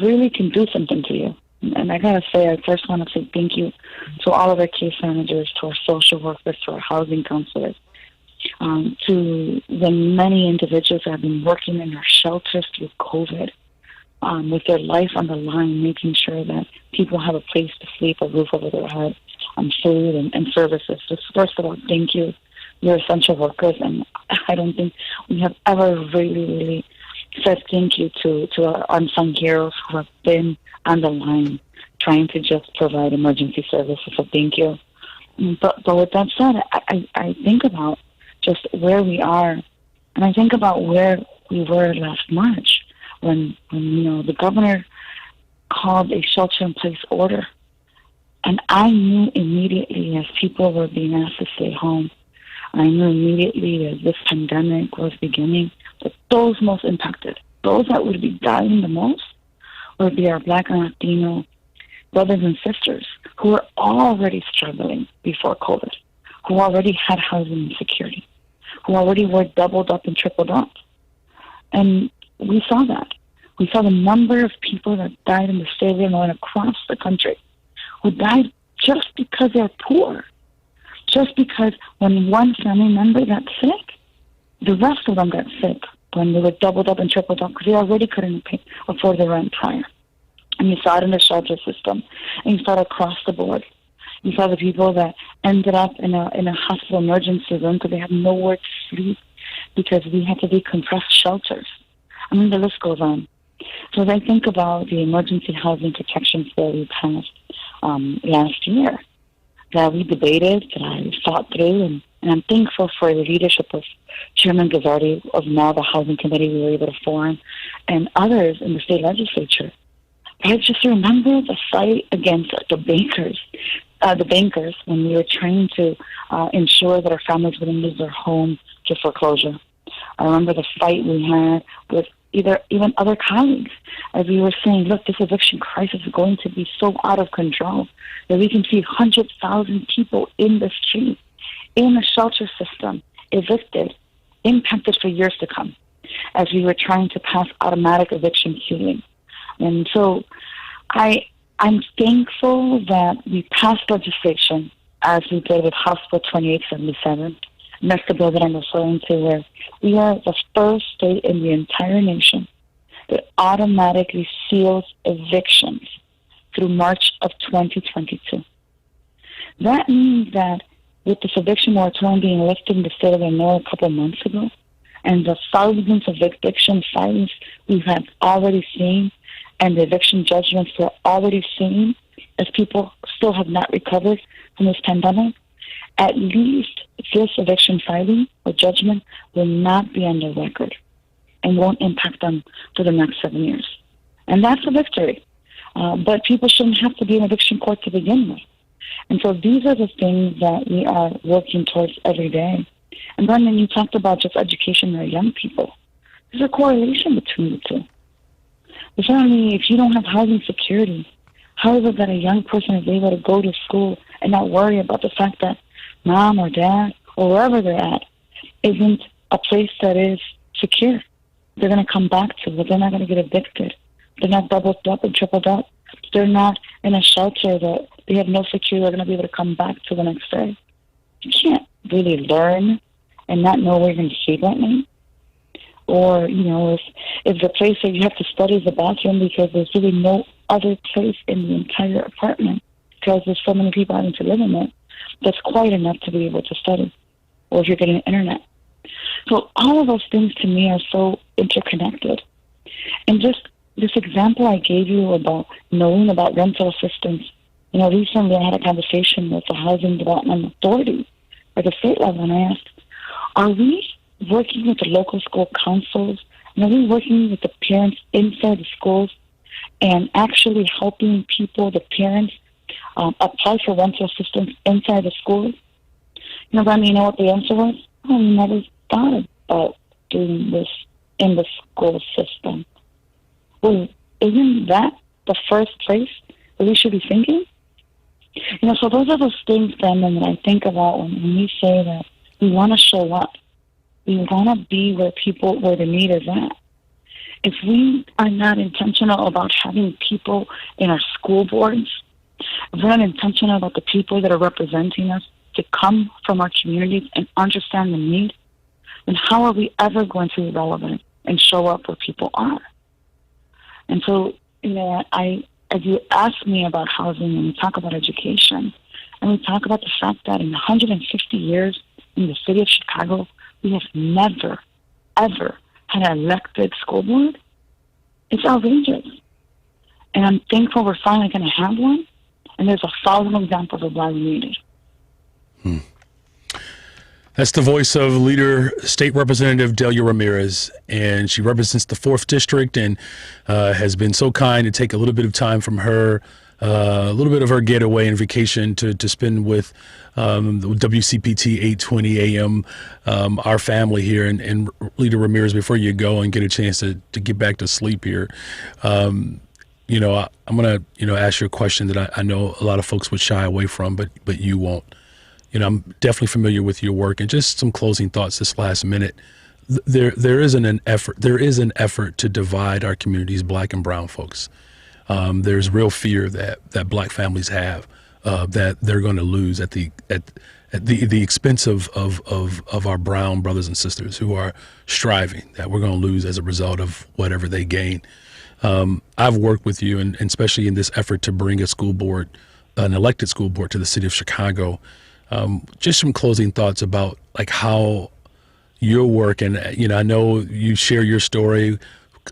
really can do something to you. And I gotta say, I first want to say thank you to all of our case managers, to our social workers, to our housing counselors, to the many individuals that have been working in our shelters through COVID, with their life on the line, making sure that people have a place to sleep, a roof over their head, food and services. So first of all, thank you. You're essential workers, and I don't think we have ever really said thank you to our unsung heroes who have been on the line trying to just provide emergency services. So thank you. But with that said, I think about just where we are, and I think about where we were last March when the governor called a shelter-in-place order, and I knew immediately as people were being asked to stay home, I knew immediately as this pandemic was beginning that those most impacted, those that would be dying the most, would be our Black and Latino brothers and sisters who were already struggling before COVID, who already had housing insecurity, who already were doubled up and tripled up. And we saw that. We saw the number of people that died in the state of Illinois and across the country who died just because they're poor, just because when one family member got sick, the rest of them got sick when they were doubled up and tripled up because they already couldn't afford the rent prior. And you saw it in the shelter system, and you saw it across the board. You saw the people that ended up in a hospital emergency room because they had nowhere to sleep because we had to decompress shelters. I mean, the list goes on. So as I think about the emergency housing protections bill we passed last year, that we debated, that I thought through, and I'm thankful for the leadership of Chairman Gazzardi of now the Housing Committee we were able to form, and others in the state legislature. I just remember the fight against the bankers when we were trying to ensure that our families wouldn't lose their home to foreclosure. I remember the fight we had with even other colleagues as we were saying, look, this eviction crisis is going to be so out of control that we can see 100,000 people in the street, in the shelter system, evicted, impacted for years to come, as we were trying to pass automatic eviction queuing. And so I'm thankful that we passed legislation as we did with House Bill 2877. And that's the bill that I'm referring to, where we are the first state in the entire nation that automatically seals evictions through March of 2022. That means that with this eviction moratorium being lifted in the state of Illinois a couple of months ago, and the thousands of eviction filings we have already seen, and the eviction judgments we're already seeing, as people still have not recovered from this pandemic, at least this eviction filing or judgment will not be on the record and won't impact them for the next 7 years. And that's a victory. But people shouldn't have to be in eviction court to begin with. And so these are the things that we are working towards every day. And then when you talked about just education of young people, there's a correlation between the two. Certainly, if you don't have housing security, how is it that a young person is able to go to school and not worry about the fact that mom or dad or wherever they're at isn't a place that is secure? They're going to come back to it. They're not going to get evicted. They're not doubled up and tripled up. They're not in a shelter that they have no security. They're going to be able to come back to the next day. You can't really learn and not know where you're going to sleep at night. Or, if the place that you have to study is the bathroom because there's really no other place in the entire apartment because there's so many people having to live in it, that's quite enough to be able to study. Or if you're getting internet. So all of those things to me are so interconnected. And just this example I gave you about knowing about rental assistance, recently I had a conversation with the Housing Development Authority at the state level, and I asked, are we working with the local school councils, and are we working with the parents inside the schools and actually helping people, the parents, apply for rental assistance inside the schools? You know what the answer was? Oh, we never thought about doing this in the school system. Well, isn't that the first place that we should be thinking? So those are those things, then, that I think about when we say that we want to show up. We want to be where the need is at. If we are not intentional about having people in our school boards, if we're not intentional about the people that are representing us to come from our communities and understand the need, then how are we ever going to be relevant and show up where people are? And so, as you ask me about housing and we talk about education, and we talk about the fact that in 150 years in the city of Chicago, we have never, ever had an elected school board, it's outrageous. And I'm thankful we're finally going to have one, and there's 1,000 examples of why we need it. That's the voice of State Representative Delia Ramirez, and she represents the 4th District and has been so kind to take a little bit of time from her, a little bit of her getaway and vacation to spend with WCPT 820 AM, our family here. And Leader Ramirez, before you go and get a chance to get back to sleep here, I'm going to ask you a question that I know a lot of folks would shy away from, but you won't. I'm definitely familiar with your work, and just some closing thoughts this last minute. There is an effort to divide our communities, Black and brown folks. There's real fear that Black families have that they're going to lose at at the expense of our brown brothers and sisters who are striving, that we're going to lose as a result of whatever they gain. I've worked with you, and especially in this effort to bring a school board, an elected school board, to the city of Chicago. Just some closing thoughts about like how your work, and I know you share your story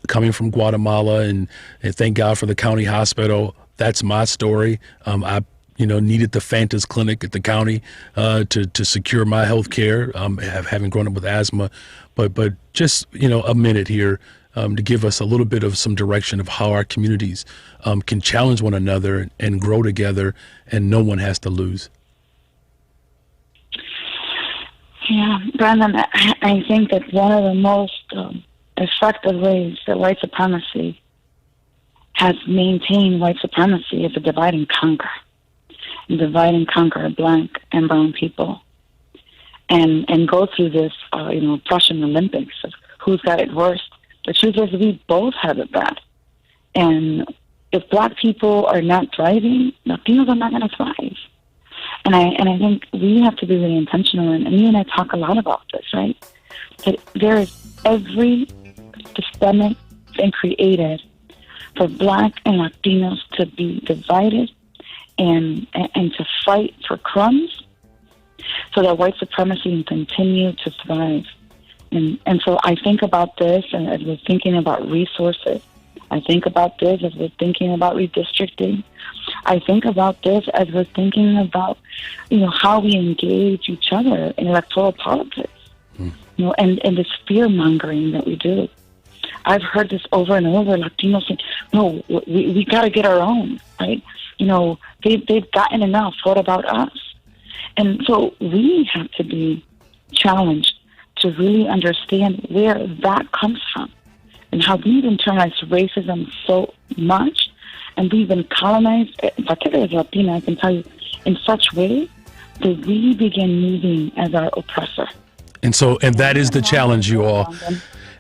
coming from Guatemala, and thank God for the county hospital. That's my story. I needed the Fantas Clinic at the county to secure my health care, having grown up with asthma. But just, a minute here to give us a little bit of some direction of how our communities can challenge one another and grow together, and no one has to lose. Yeah, Brandon, I think that one of the most effective ways that white supremacy has maintained white supremacy is a divide and conquer. Divide and conquer black and brown people. And go through this, Prussian Olympics of who's got it worse. The truth is we both have it bad. And if black people are not thriving, Latinos are not going to thrive. And I think we have to be really intentional, and you and I talk a lot about this, right? That there is every systemic thing created for black and Latinos to be divided and to fight for crumbs so that white supremacy can continue to thrive. And so I think about this, and as we're thinking about resources, I think about this as we're thinking about redistricting. I think about this as we're thinking about, how we engage each other in electoral politics, and this fear-mongering that we do. I've heard this over and over, Latinos saying, no, we got to get our own, right? They've gotten enough. What about us? And so we have to be challenged to really understand where that comes from and how we've internalized racism so much, and we've been colonized, particularly as Latina, I can tell you, in such way that we begin moving as our oppressor. And that is the challenge, you all.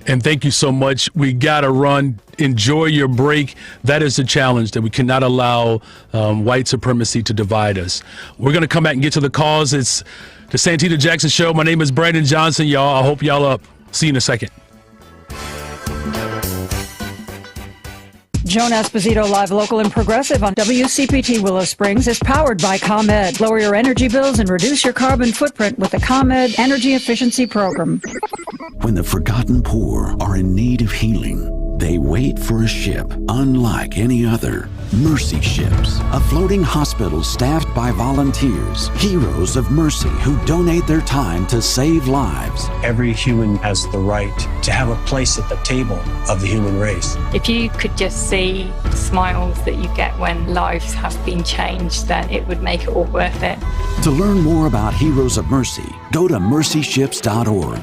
And thank you so much. We got to run. Enjoy your break. That is the challenge, that we cannot allow white supremacy to divide us. We're going to come back and get to the calls. It's the Santita Jackson Show. My name is Brandon Johnson, y'all. I hope y'all up. See you in a second. Joan Esposito, live, local, and progressive on WCPT Willow Springs is powered by ComEd. Lower your energy bills and reduce your carbon footprint with the ComEd Energy Efficiency Program. When the forgotten poor are in need of healing, they wait for a ship unlike any other. Mercy Ships, a floating hospital staffed by volunteers, heroes of mercy who donate their time to save lives. Every human has the right to have a place at the table of the human race. If you could just see the smiles that you get when lives have been changed, then it would make it all worth it. To learn more about Heroes of Mercy, go to mercyships.org.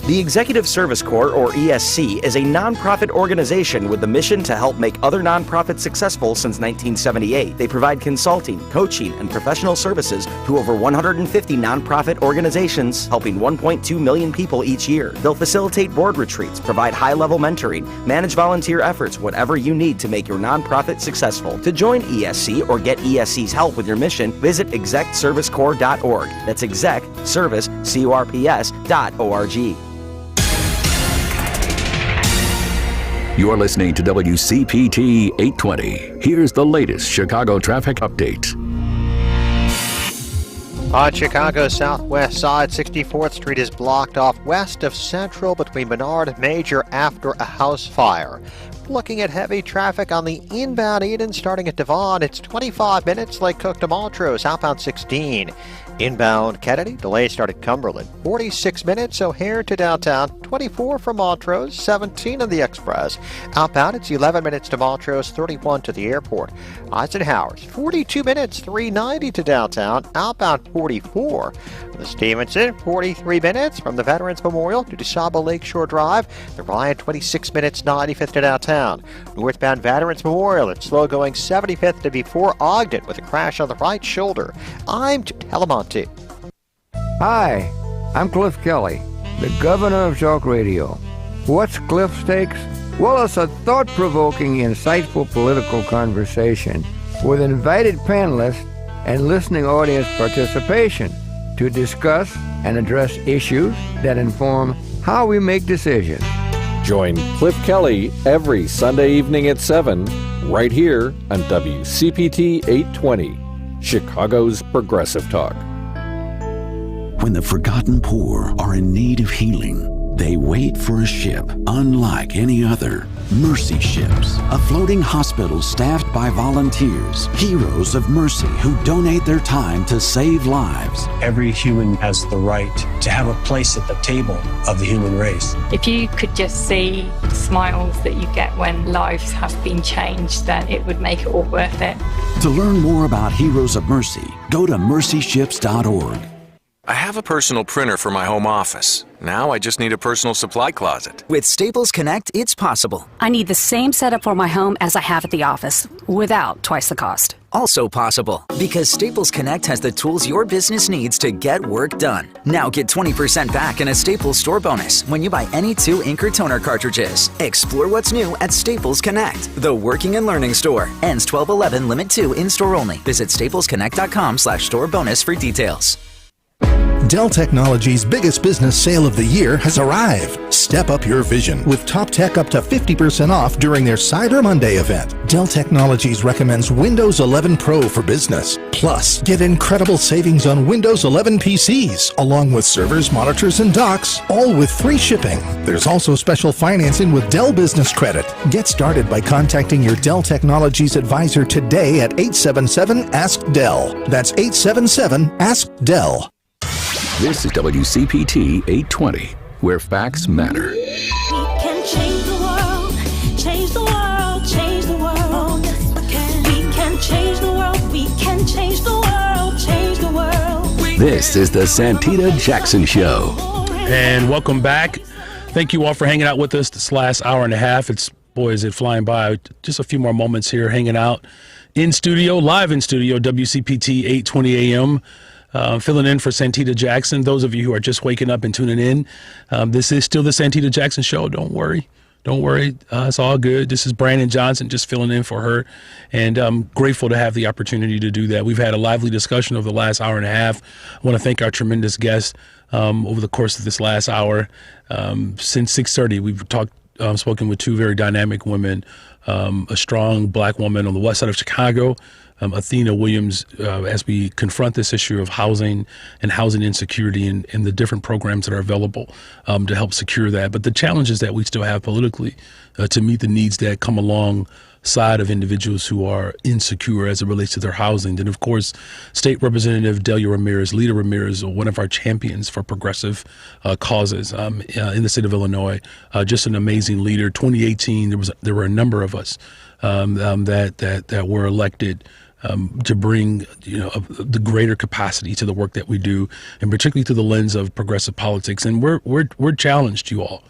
The Executive Service Corps, or ESC, is a nonprofit organization with the mission to help make other nonprofits successful since 1978. They provide consulting, coaching, and professional services to over 150 nonprofit organizations, helping 1.2 million people each year. They'll facilitate board retreats, provide high-level mentoring, manage volunteer efforts, whatever you need to make your nonprofit successful. To join ESC or get ESC's help with your mission, visit execservicecorps.org. That's execservicecorps.org. You're listening to WCPT 820. Here's the latest Chicago traffic update. On Chicago's southwest side, 64th Street is blocked off west of Central between Menard and Major after a house fire. Looking at heavy traffic on the inbound Eden starting at Devon, it's 25 minutes. Lake Cook to Montrose, outbound 16. Inbound Kennedy, delay start at Cumberland, 46 minutes. O'Hare to downtown, 24 from Montrose, 17 on the Express. Outbound, it's 11 minutes to Montrose, 31 to the airport. Eisenhower's, 42 minutes, 390 to downtown, outbound 44. The Stevenson, 43 minutes from the Veterans Memorial to DeSable Lakeshore Drive. The Ryan, 26 minutes, 95th to downtown. Northbound Veterans Memorial, it's slow going 75th to before Ogden with a crash on the right shoulder. I'm Telemonte. Hi, I'm Cliff Kelly, the governor of Talk Radio. What's Cliff Stakes? Well, it's a thought-provoking, insightful political conversation with invited panelists and listening audience participation. to discuss and address issues that inform how we make decisions. Join Cliff Kelly every Sunday evening at 7, right here on WCPT 820, Chicago's Progressive Talk. When the forgotten poor are in need of healing, they wait for a ship unlike any other. Mercy Ships, a floating hospital staffed by volunteers, heroes of mercy who donate their time to save lives. Every human has the right to have a place at the table of the human race. If you could just see the smiles that you get when lives have been changed, then it would make it all worth it. To learn more about Heroes of Mercy, go to mercyships.org. I have a personal printer for my home office. Now I just need a personal supply closet. With Staples Connect, it's possible. I need the same setup for my home as I have at the office, without twice the cost. Also possible, because Staples Connect has the tools your business needs to get work done. Now get 20% back in a Staples store bonus when you buy any 2 ink or toner cartridges. Explore what's new at Staples Connect, the working and learning store. Ends 12/11, limit 2, in-store only. Visit staplesconnect.com/store bonus for details. Dell Technologies' biggest business sale of the year has arrived. Step up your vision with top tech up to 50% off during their Cyber Monday event. Dell Technologies recommends Windows 11 Pro for business. Plus, get incredible savings on Windows 11 PCs, along with servers, monitors, and docks, all with free shipping. There's also special financing with Dell Business Credit. Get started by contacting your Dell Technologies advisor today at 877-ASK-DELL. That's 877-ASK-DELL. This is WCPT 820, where facts matter. We can change the world, change the world, change the world. Yes, we can. We can change the world, we can change the world, change the world. This is the Santita Jackson Show. And welcome back. Thank you all for hanging out with us this last hour and a half. Boy, is it flying by. Just a few more moments here hanging out in studio, live in studio, WCPT 820 AM. Filling in for Santita Jackson. Those of you who are just waking up and tuning in, this is still the Santita Jackson Show. Don't worry. It's all good. This is Brandon Johnson just filling in for her, and I'm grateful to have the opportunity to do that. We've had a lively discussion over the last hour and a half. I want to thank our tremendous guests over the course of this last hour. Since 6:30, we've spoken with 2 very dynamic women, a strong black woman on the west side of Chicago, Athena Williams, as we confront this issue of housing and housing insecurity and the different programs that are available to help secure that. But the challenges that we still have politically to meet the needs that come alongside of individuals who are insecure as it relates to their housing. And of course, State Representative Delia Ramirez, Lita Ramirez, one of our champions for progressive causes in the state of Illinois, just an amazing leader. 2018, there were a number of us that were elected to bring the greater capacity to the work that we do, and particularly through the lens of progressive politics. And we're challenged, you all.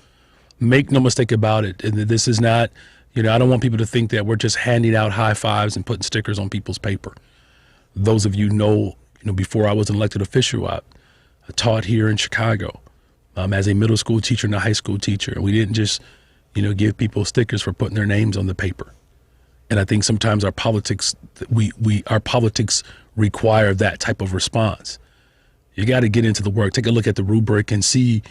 Make no mistake about it. And this is not, I don't want people to think that we're just handing out high fives and putting stickers on people's paper. Those of you know, before I was an elected official, I taught here in Chicago as a middle school teacher and a high school teacher. And we didn't just, give people stickers for putting their names on the paper. And I think sometimes our politics require that type of response. You got to get into the work, take a look at the rubric and see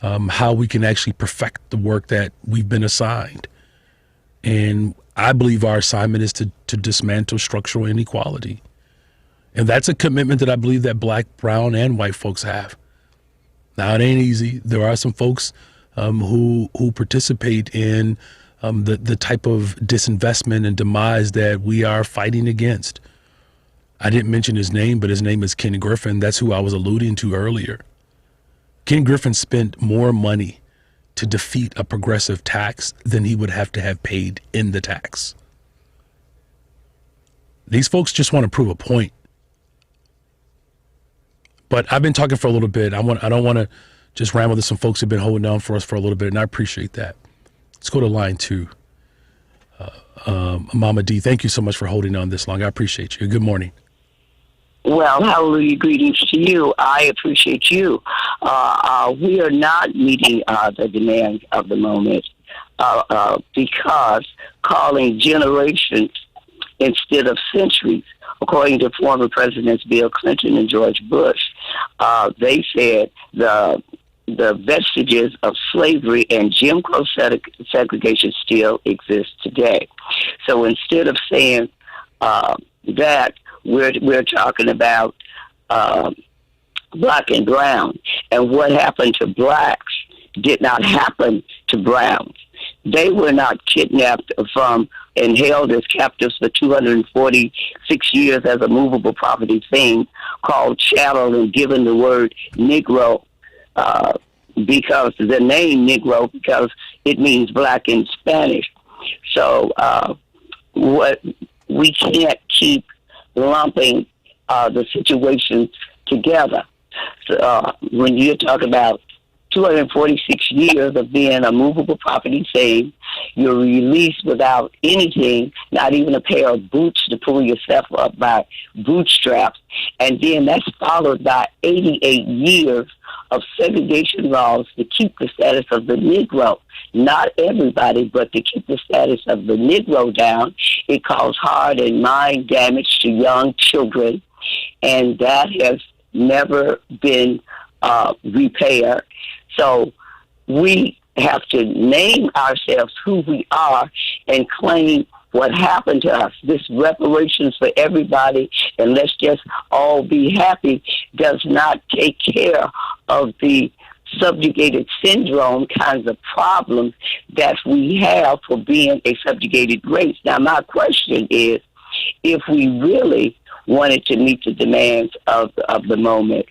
how we can actually perfect the work that we've been assigned. And I believe our assignment is to dismantle structural inequality. And that's a commitment that I believe that black, brown, and white folks have. Now, it ain't easy. There are some folks who participate in the type of disinvestment and demise that we are fighting against. I didn't mention his name, but his name is Ken Griffin. That's who I was alluding to earlier. Ken Griffin spent more money to defeat a progressive tax than he would have to have paid in the tax. These folks just want to prove a point. But I've been talking for a little bit. I don't want to just ramble to some folks who've been holding on for us for a little bit, and I appreciate that. Let's go to line 2. Mama D, thank you so much for holding on this long. I appreciate you. Good morning. Well, hallelujah, greetings to you. I appreciate you. We are not meeting the demands of the moment because calling generations instead of centuries, according to former Presidents Bill Clinton and George Bush, they said the vestiges of slavery and Jim Crow segregation still exist today. So instead of saying that, we're talking about black and brown. And what happened to blacks did not happen to browns. They were not kidnapped from and held as captives for 246 years as a movable property thing called chattel and given the word Negro because the name Negro, because it means black in Spanish. So what we can't keep lumping the situations together. So, when you talk about 246 years of being a movable property thing, you're released without anything, not even a pair of boots to pull yourself up by bootstraps, and then that's followed by 88 years of segregation laws to keep the status of the Negro. Not everybody, but to keep the status of the Negro down. It caused heart and mind damage to young children, and that has never been repaired. So we have to name ourselves who we are and claim what happened to us. This reparations for everybody and let's just all be happy does not take care of the subjugated syndrome kinds of problems that we have for being a subjugated race. Now, my question is, if we really wanted to meet the demands of the moment,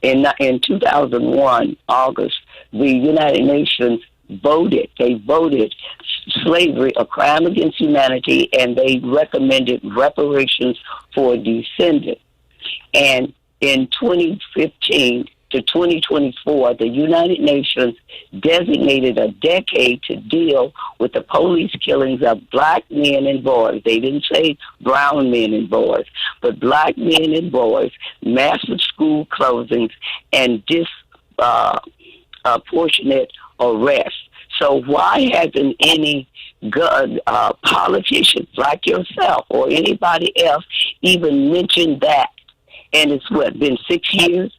in 2001, August, the United Nations voted. They voted slavery a crime against humanity, and they recommended reparations for descendants. And in 2015 to 2024, the United Nations designated a decade to deal with the police killings of black men and boys. They didn't say brown men and boys, but black men and boys, massive school closings, and disproportionate arrests. So why hasn't any politicians like yourself or anybody else even mentioned that? And it's been 6 years?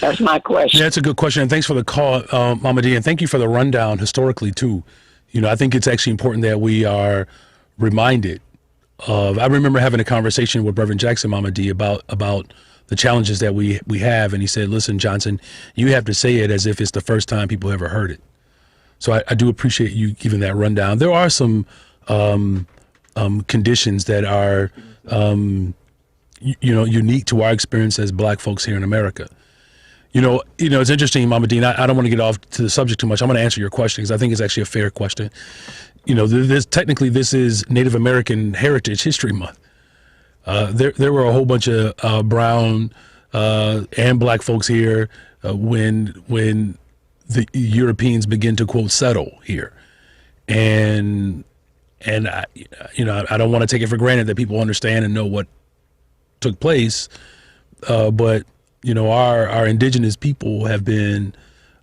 That's my question. Yeah, that's a good question, and thanks for the call, Mama D, and thank you for the rundown historically too. You know, I think it's actually important that we are reminded of. I remember having a conversation with Reverend Jackson, Mama D, about the challenges that we have, and he said, "Listen, Johnson, you have to say it as if it's the first time people ever heard it." So I do appreciate you giving that rundown. There are some conditions that are unique to our experience as black folks here in America. You know, it's interesting, Mama Dean. I don't want to get off to the subject too much. I'm going to answer your question because I think it's actually a fair question. You know, this is Native American Heritage History Month. There were a whole bunch of brown and black folks here when the Europeans begin to quote settle here, and I don't want to take it for granted that people understand and know what took place, but our indigenous people have been,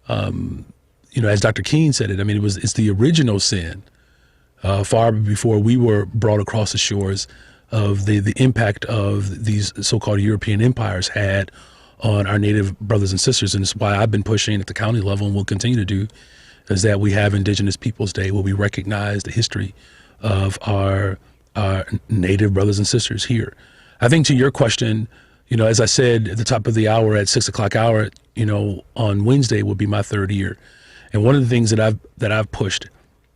as Dr. King said it. I mean, it's the original sin, far before we were brought across the shores of the impact of these so-called European empires had on our Native brothers and sisters, and it's why I've been pushing at the county level and will continue to do, is that we have Indigenous Peoples Day where we recognize the history of our Native brothers and sisters here. I think to your question, as I said at the top of the hour at 6 o'clock hour, on Wednesday will be my 3rd year. And one of the things that I've pushed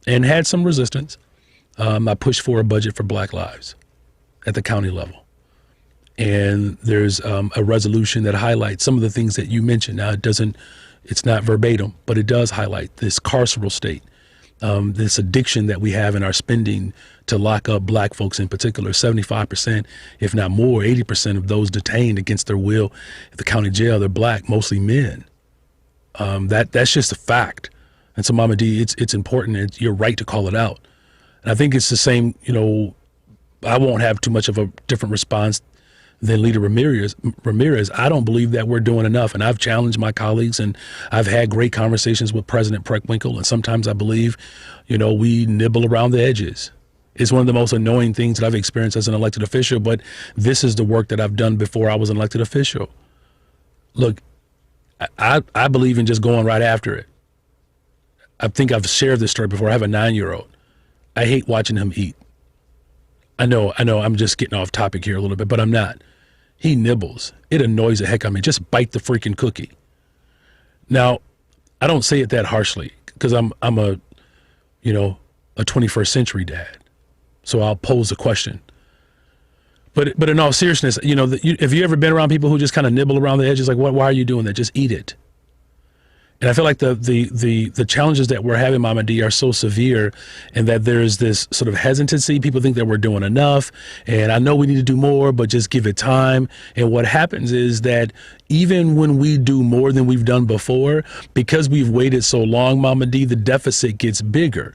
and had some resistance, I pushed for a budget for Black lives at the county level. And there's a resolution that highlights some of the things that you mentioned. Now it's not verbatim, but it does highlight this carceral state, this addiction that we have in our spending to lock up black folks in particular. 75%, if not more, 80% of those detained against their will at the county jail, they're black, mostly men. That's just a fact. And so, Mama D, it's important. It's your right to call it out. And I think it's the same, I won't have too much of a different response than Leader Ramirez. I don't believe that we're doing enough. And I've challenged my colleagues, and I've had great conversations with President Preckwinkle. And sometimes I believe, we nibble around the edges. It's one of the most annoying things that I've experienced as an elected official, but this is the work that I've done before I was an elected official. Look, I believe in just going right after it. I think I've shared this story before. I have a 9-year-old. I hate watching him eat. I know, I'm just getting off topic here a little bit, but I'm not. He nibbles. It annoys the heck out of me. Just bite the freaking cookie. Now, I don't say it that harshly because I'm a 21st century dad. So I'll pose a question. But in all seriousness, have you ever been around people who just kind of nibble around the edges? Like, why are you doing that? Just eat it. And I feel like the challenges that we're having, Mama D, are so severe, and that there's this sort of hesitancy. People think that we're doing enough, and I know we need to do more, but just give it time. And what happens is that even when we do more than we've done before, because we've waited so long, Mama D, the deficit gets bigger.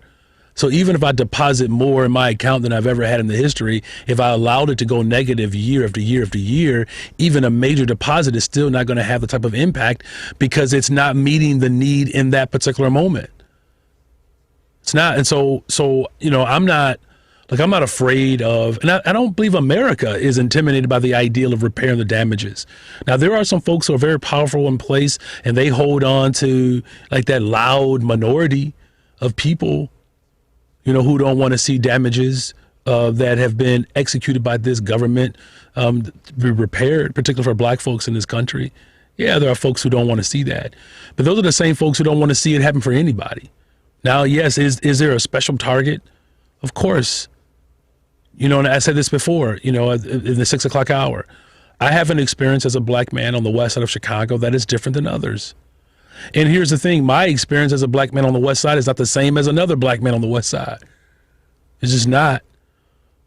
So even if I deposit more in my account than I've ever had in the history, if I allowed it to go negative year after year after year, even a major deposit is still not going to have the type of impact because it's not meeting the need in that particular moment. It's not. And so I'm not afraid of, and I don't believe America is intimidated by the ideal of repairing the damages. Now, there are some folks who are very powerful in place, and they hold on to like that loud minority of people who don't want to see damages that have been executed by this government be repaired, particularly for black folks in this country. Yeah, there are folks who don't want to see that. But those are the same folks who don't want to see it happen for anybody. Now, yes, is there a special target? Of course. And I said this before, in the 6 o'clock hour. I have an experience as a black man on the west side of Chicago that is different than others. And here's the thing, my experience as a black man on the west side is not the same as another black man on the west side. It's just not.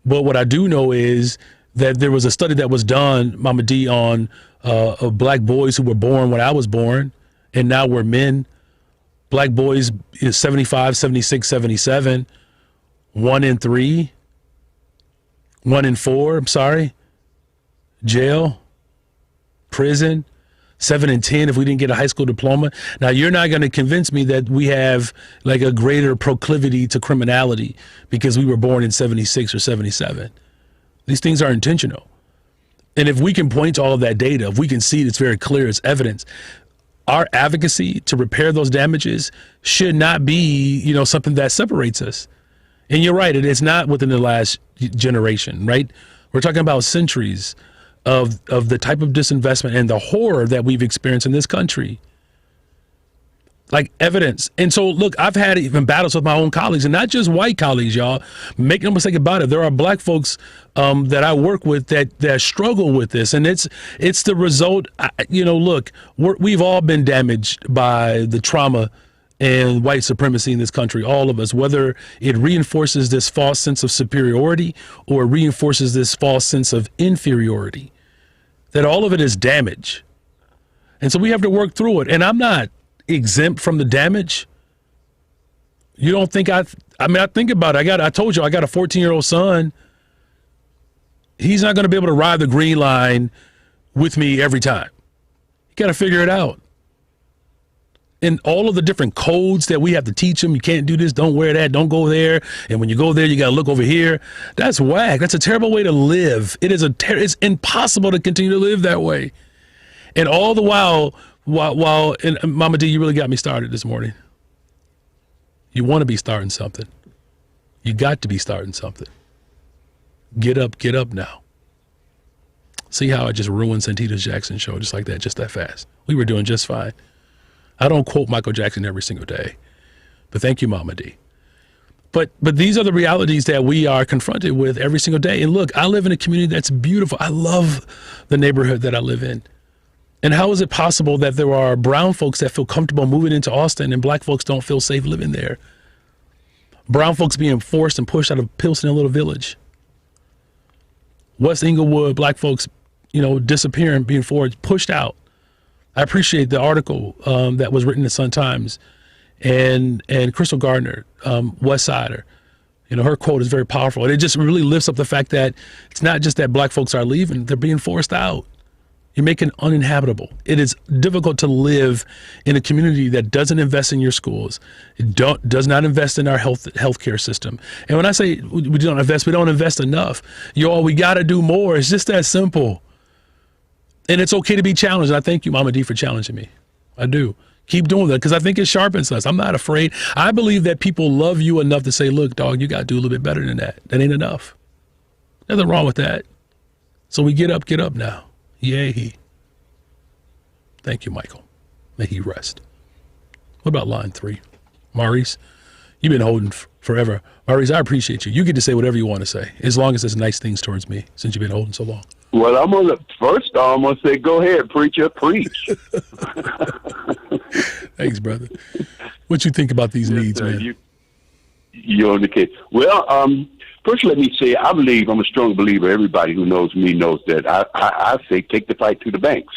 But what I do know is that there was a study that was done, Mama D, on black boys who were born when I was born, and now we're men. Black boys is 75, 76, 77, 1 in 3, 1 in 4, jail, prison. 7 in 10 if we didn't get a high school diploma. Now, you're not going to convince me that we have like a greater proclivity to criminality because we were born in 76 or 77. These things are intentional. And if we can point to all of that data, if we can see it's very clear, it's evidence, our advocacy to repair those damages should not be, something that separates us. And you're right, it's not within the last generation, right? We're talking about centuries of the type of disinvestment and the horror that we've experienced in this country. Like evidence. And so, look, I've had even battles with my own colleagues, and not just white colleagues, y'all. Make no mistake about it. There are black folks that I work with that struggle with this. And it's the result, look, we've all been damaged by the trauma and white supremacy in this country, all of us, whether it reinforces this false sense of superiority or reinforces this false sense of inferiority, that all of it is damage. And so we have to work through it. And I'm not exempt from the damage. You don't think I think about it. I told you I got a 14-year-old son. He's not going to be able to ride the green line with me every time. You got to figure it out. And all of the different codes that we have to teach them, you can't do this, don't wear that, don't go there. And when you go there, you got to look over here. That's whack. That's a terrible way to live. It's impossible to continue to live that way. And all the while, and Mama D, you really got me started this morning. You want to be starting something. You got to be starting something. Get up now. See how I just ruined Santita Jackson's show just like that, just that fast. We were doing just fine. I don't quote Michael Jackson every single day, but thank you, Mama D. But these are the realities that we are confronted with every single day. And look, I live in a community that's beautiful. I love the neighborhood that I live in. And how is it possible that there are brown folks that feel comfortable moving into Austin and black folks don't feel safe living there? Brown folks being forced and pushed out of Pilsen, a little village. West Inglewood, black folks, disappearing, being pushed out. I appreciate the article that was written in the Sun-Times, and Crystal Gardner, West Sider. Her quote is very powerful, and it just really lifts up the fact that it's not just that black folks are leaving; they're being forced out. You're making it uninhabitable. It is difficult to live in a community that doesn't invest in your schools, does not invest in our healthcare system. And when I say we don't invest enough. We got to do more. It's just that simple. And it's okay to be challenged. And I thank you, Mama D, for challenging me. I do. Keep doing that because I think it sharpens us. I'm not afraid. I believe that people love you enough to say, look, dog, you got to do a little bit better than that. That ain't enough. Nothing wrong with that. So we get up now. Yay. Thank you, Michael. May he rest. What about line 3? Maurice, you've been holding forever. Maurice, I appreciate you. You get to say whatever you want to say, as long as it's nice things towards me, since you've been holding so long. Well, I'm going to say, go ahead, preacher, preach. Thanks, brother. What you think about these needs, man? You're on the case. Well, first let me say, I'm a strong believer. Everybody who knows me knows that I say take the fight to the banks.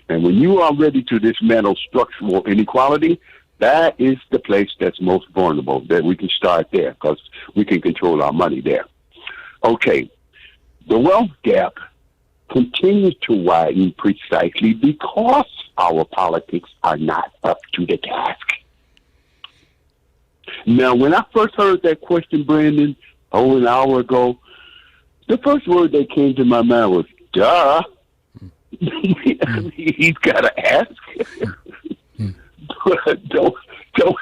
And when you are ready to dismantle structural inequality, that is the place that's most vulnerable, that we can start there because we can control our money there. Okay, the wealth gap continues to widen precisely because our politics are not up to the task. Now, when I first heard that question, Brandon, an hour ago, the first word that came to my mind was, duh. He's got to ask. But don't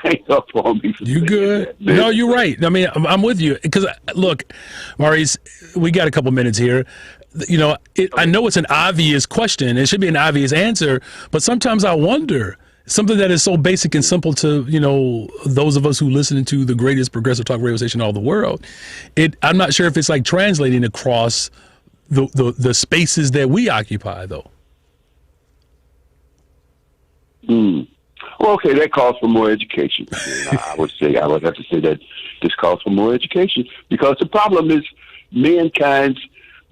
hang up on me. You good? No, you're right. I mean, I'm with you. Because, look, Maurice, we got a couple minutes here. You know, I know it's an obvious question. It should be an obvious answer. But sometimes I wonder, something that is so basic and simple to, you know, those of us who listen to the greatest progressive talk radio station in all the world, I'm not sure if it's like translating across the spaces that we occupy, though. Well, okay, that calls for more education. I would have to say that this calls for more education because the problem is mankind's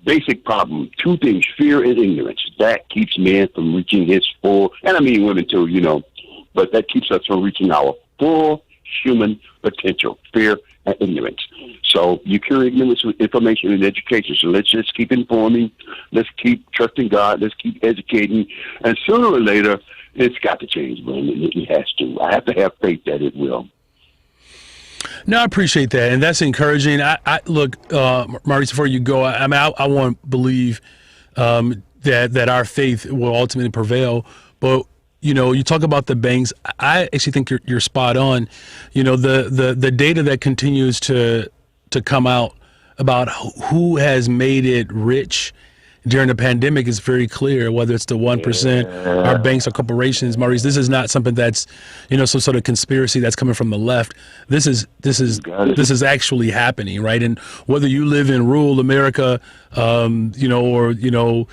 basic problem. Two things, fear and ignorance. That keeps man from reaching his full, and I mean women too, you know, but that keeps us from reaching our full human potential, fear and ignorance. So you cure ignorance with information and education. So let's just keep informing. Let's keep trusting God. Let's keep educating. And sooner or later, it's got to change, Brandon. It has to. I have to have faith that it will. No, I appreciate that, and that's encouraging. I look, Maurice, before you go, I want to believe that our faith will ultimately prevail. But you know, you talk about the banks. I actually think you're spot on. You know, the data that continues to come out about who has made it rich during the pandemic is very clear, whether it's the 1%, our banks or corporations. Maurice, this is not something that's, you know, some sort of conspiracy that's coming from the left. This is actually happening, right? And whether you live in rural America, you know, or the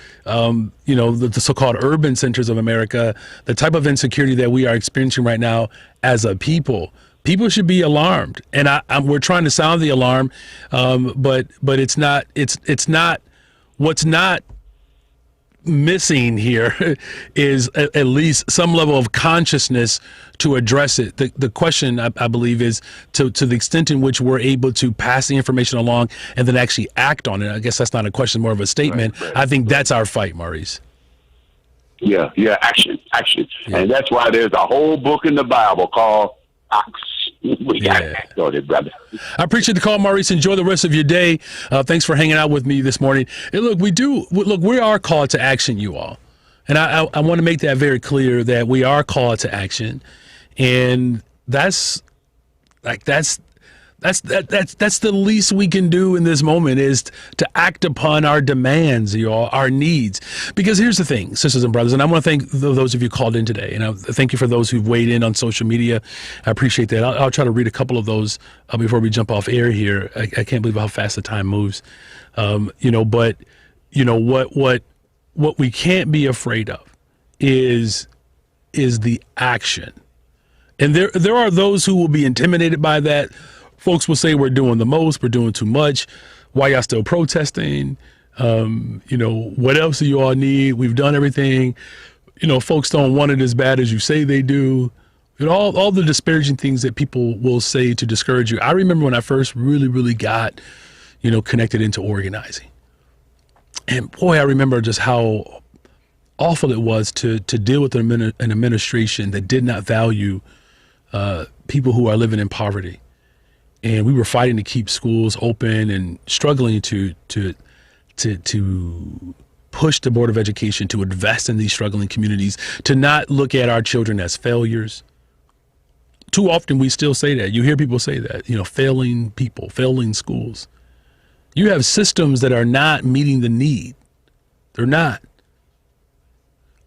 so-called urban centers of America, the type of insecurity that we are experiencing right now as a people should be alarmed. And we're trying to sound the alarm, but it's not. What's not missing here is at least some level of consciousness to address it. The question, I believe, is to the extent in which we're able to pass the information along and then actually act on it. I guess that's not a question, more of a statement. Right. I think that's our fight, Maurice. Yeah, action. Yeah. And that's why there's a whole book in the Bible called Ox. We got to act on it, brother. I appreciate the call, Maurice. Enjoy the rest of your day. Thanks for hanging out with me this morning. And look, we are called to action, you all. And I want to make that very clear that we are called to action. And that's the least we can do in this moment is to act upon our demands, y'all, our needs. Because here's the thing, sisters and brothers, and I want to thank those of you called in today. And I thank you for those who've weighed in on social media. I appreciate that. I'll try to read a couple of those before we jump off air here. I can't believe how fast the time moves. But what we can't be afraid of is the action. And there are those who will be intimidated by that. Folks will say we're doing the most, we're doing too much. Why y'all still protesting? What else do you all need? We've done everything. Folks don't want it as bad as you say they do. All the disparaging things that people will say to discourage you. I remember when I first really, really got, connected into organizing. And boy, I remember just how awful it was to deal with an administration that did not value people who are living in poverty. And we were fighting to keep schools open and struggling to push the Board of Education to invest in these struggling communities, to not look at our children as failures. Too often we still say that. You hear people say that, failing people, failing schools. You have systems that are not meeting the need. They're not.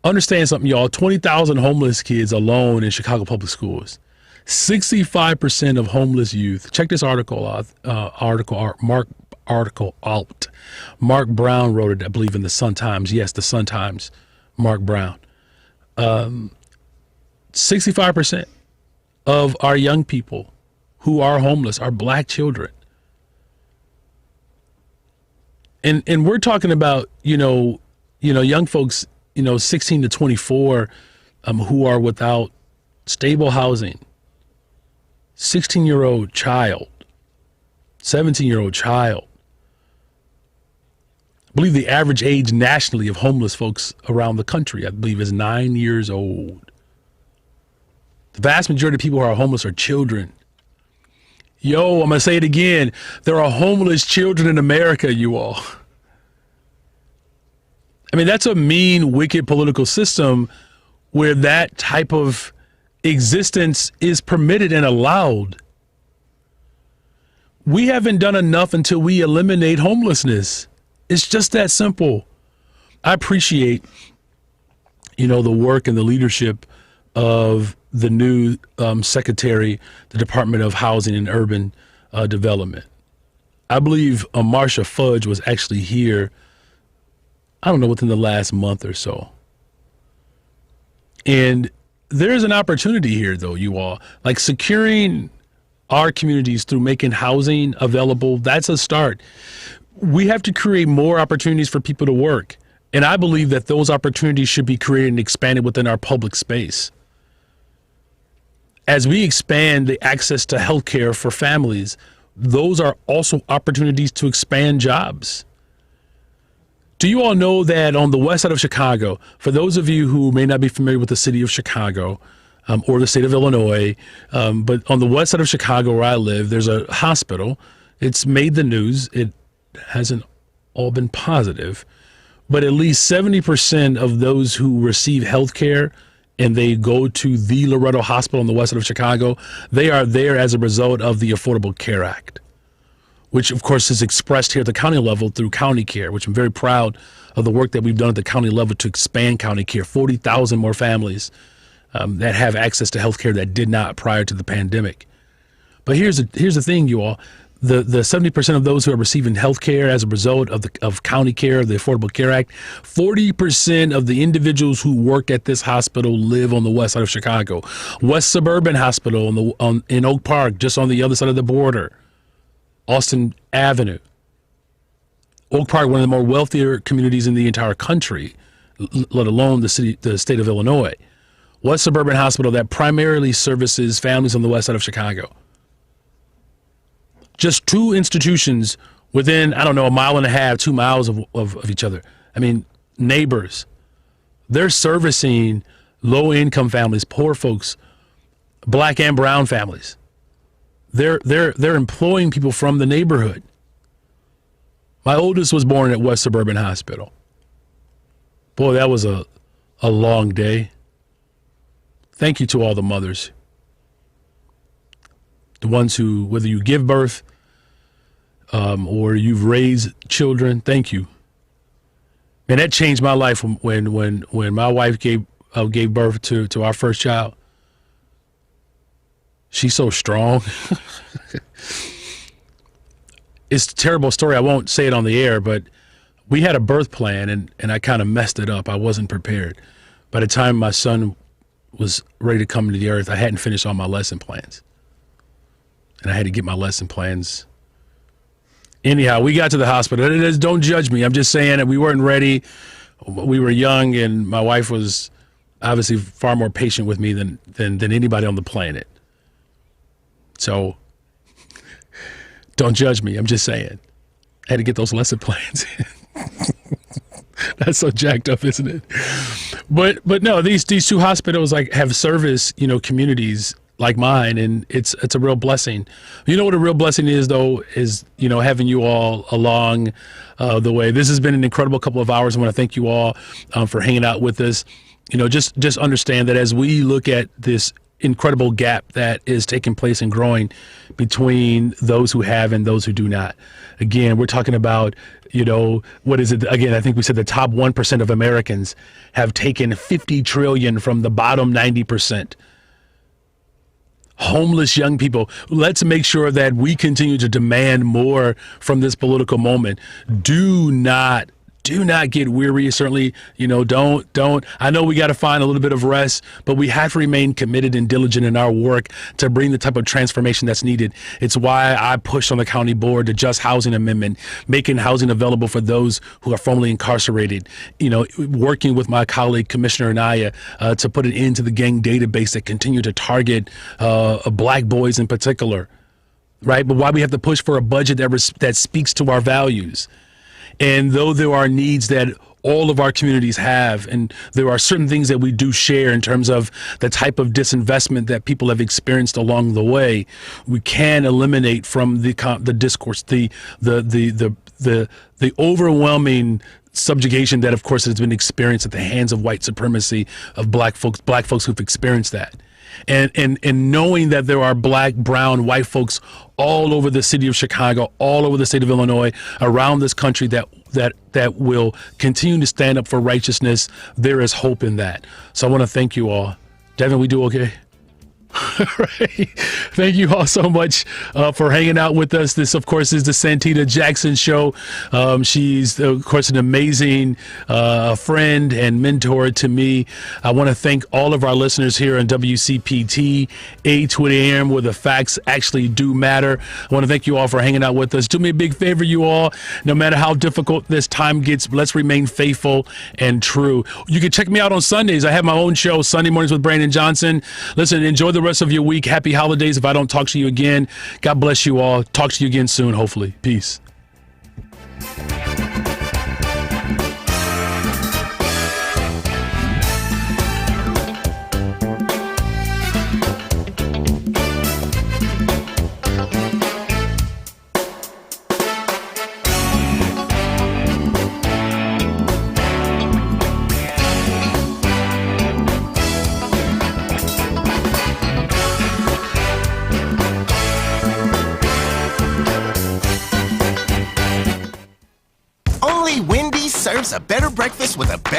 Understand something, y'all. 20,000 homeless kids alone in Chicago public schools. 65% of homeless youth. Check this article out. Mark Brown wrote it, I believe, in the Sun-Times. Yes, the Sun-Times. Mark Brown. 65% of our young people who are homeless are black children. And we're talking about, young folks, 16 to 24 who are without stable housing. 16-year-old child, 17-year-old child. I believe the average age nationally of homeless folks around the country, I believe, is 9 years old. The vast majority of people who are homeless are children. Yo, I'm going to say it again. There are homeless children in America, you all. I mean, that's a mean, wicked political system where that type of existence is permitted and allowed. We haven't done enough until we eliminate homelessness. It's just that simple. I appreciate, the work and the leadership of the new secretary, the Department of Housing and Urban Development. I believe Marsha Fudge was actually here, I don't know, within the last month or so. And there's an opportunity here, though, you all. Like securing our communities through making housing available, that's a start. We have to create more opportunities for people to work. And I believe that those opportunities should be created and expanded within our public space. As we expand the access to health care for families, those are also opportunities to expand jobs. Do you all know that on the west side of Chicago, for those of you who may not be familiar with the city of Chicago or the state of Illinois, but on the west side of Chicago where I live, there's a hospital. It's made the news. It hasn't all been positive, but at least 70% of those who receive health care and they go to the Loretto Hospital on the west side of Chicago, they are there as a result of the Affordable Care Act, which of course is expressed here at the county level through county care, which I'm very proud of the work that we've done at the county level to expand county care. 40,000 more families that have access to health care that did not prior to the pandemic. But here's the thing, you all. The 70% of those who are receiving health care as a result of county care, the Affordable Care Act, 40% of the individuals who work at this hospital live on the west side of Chicago. West Suburban Hospital in Oak Park, just on the other side of the border. Austin Avenue. Oak Park, one of the more wealthier communities in the entire country, let alone the state of Illinois. West Suburban Hospital that primarily services families on the west side of Chicago. Just two institutions within, I don't know, a mile and a half, 2 miles of each other. I mean, neighbors. They're servicing low-income families, poor folks, black and brown families. They're employing people from the neighborhood. My oldest was born at West Suburban Hospital. Boy, that was a long day. Thank you to all the mothers. The ones who, whether you give birth or you've raised children, thank you. And that changed my life when my wife gave birth to our first child. She's so strong. It's a terrible story. I won't say it on the air, but we had a birth plan and I kind of messed it up. I wasn't prepared. By the time my son was ready to come into the earth, I hadn't finished all my lesson plans. And I had to get my lesson plans. Anyhow, we got to the hospital. Don't judge me. I'm just saying that we weren't ready. We were young, and my wife was obviously far more patient with me than anybody on the planet. So don't judge me. I'm just saying. I had to get those lesson plans in. That's so jacked up, isn't it? But no, these two hospitals have service, communities like mine, and it's a real blessing. You know what a real blessing is, though, is, having you all along the way. This has been an incredible couple of hours. I want to thank you all for hanging out with us. Just understand that as we look at this incredible gap that is taking place and growing between those who have and those who do not. Again, we're talking about, what is it? Again, I think we said the top 1% of Americans have taken $50 trillion from the bottom 90%. Homeless young people. Let's make sure that we continue to demand more from this political moment. Do not get weary. Certainly, don't. I know we got to find a little bit of rest, but we have to remain committed and diligent in our work to bring the type of transformation that's needed. It's why I pushed on the county board the Just Housing Amendment, making housing available for those who are formerly incarcerated, working with my colleague, Commissioner Anaya, to put an end to the gang database that continue to target black boys in particular, right? But why we have to push for a budget that speaks to our values. And though there are needs that all of our communities have, and there are certain things that we do share in terms of the type of disinvestment that people have experienced along the way, we can eliminate from the discourse the overwhelming subjugation that, of course, has been experienced at the hands of white supremacy of black folks who've experienced that. And knowing that there are black, brown, white folks all over the city of Chicago, all over the state of Illinois, around this country that will continue to stand up for righteousness, there is hope in that. So I want to thank you all. Devin, we do okay? Right. Thank you all so much for hanging out with us. This, of course, is the Santita Jackson Show. She's, of course, an amazing friend and mentor to me. I want to thank all of our listeners here on WCPT 820 AM, where the facts actually do matter. I want to thank you all for hanging out with us. Do me a big favor, you all. No matter how difficult this time gets, let's remain faithful and true. You can check me out on Sundays. I have my own show, Sunday Mornings with Brandon Johnson. Listen, enjoy the rest of your week. Happy holidays if I don't talk to you again. God bless you all. Talk to you again soon, hopefully. Peace. A better breakfast with a better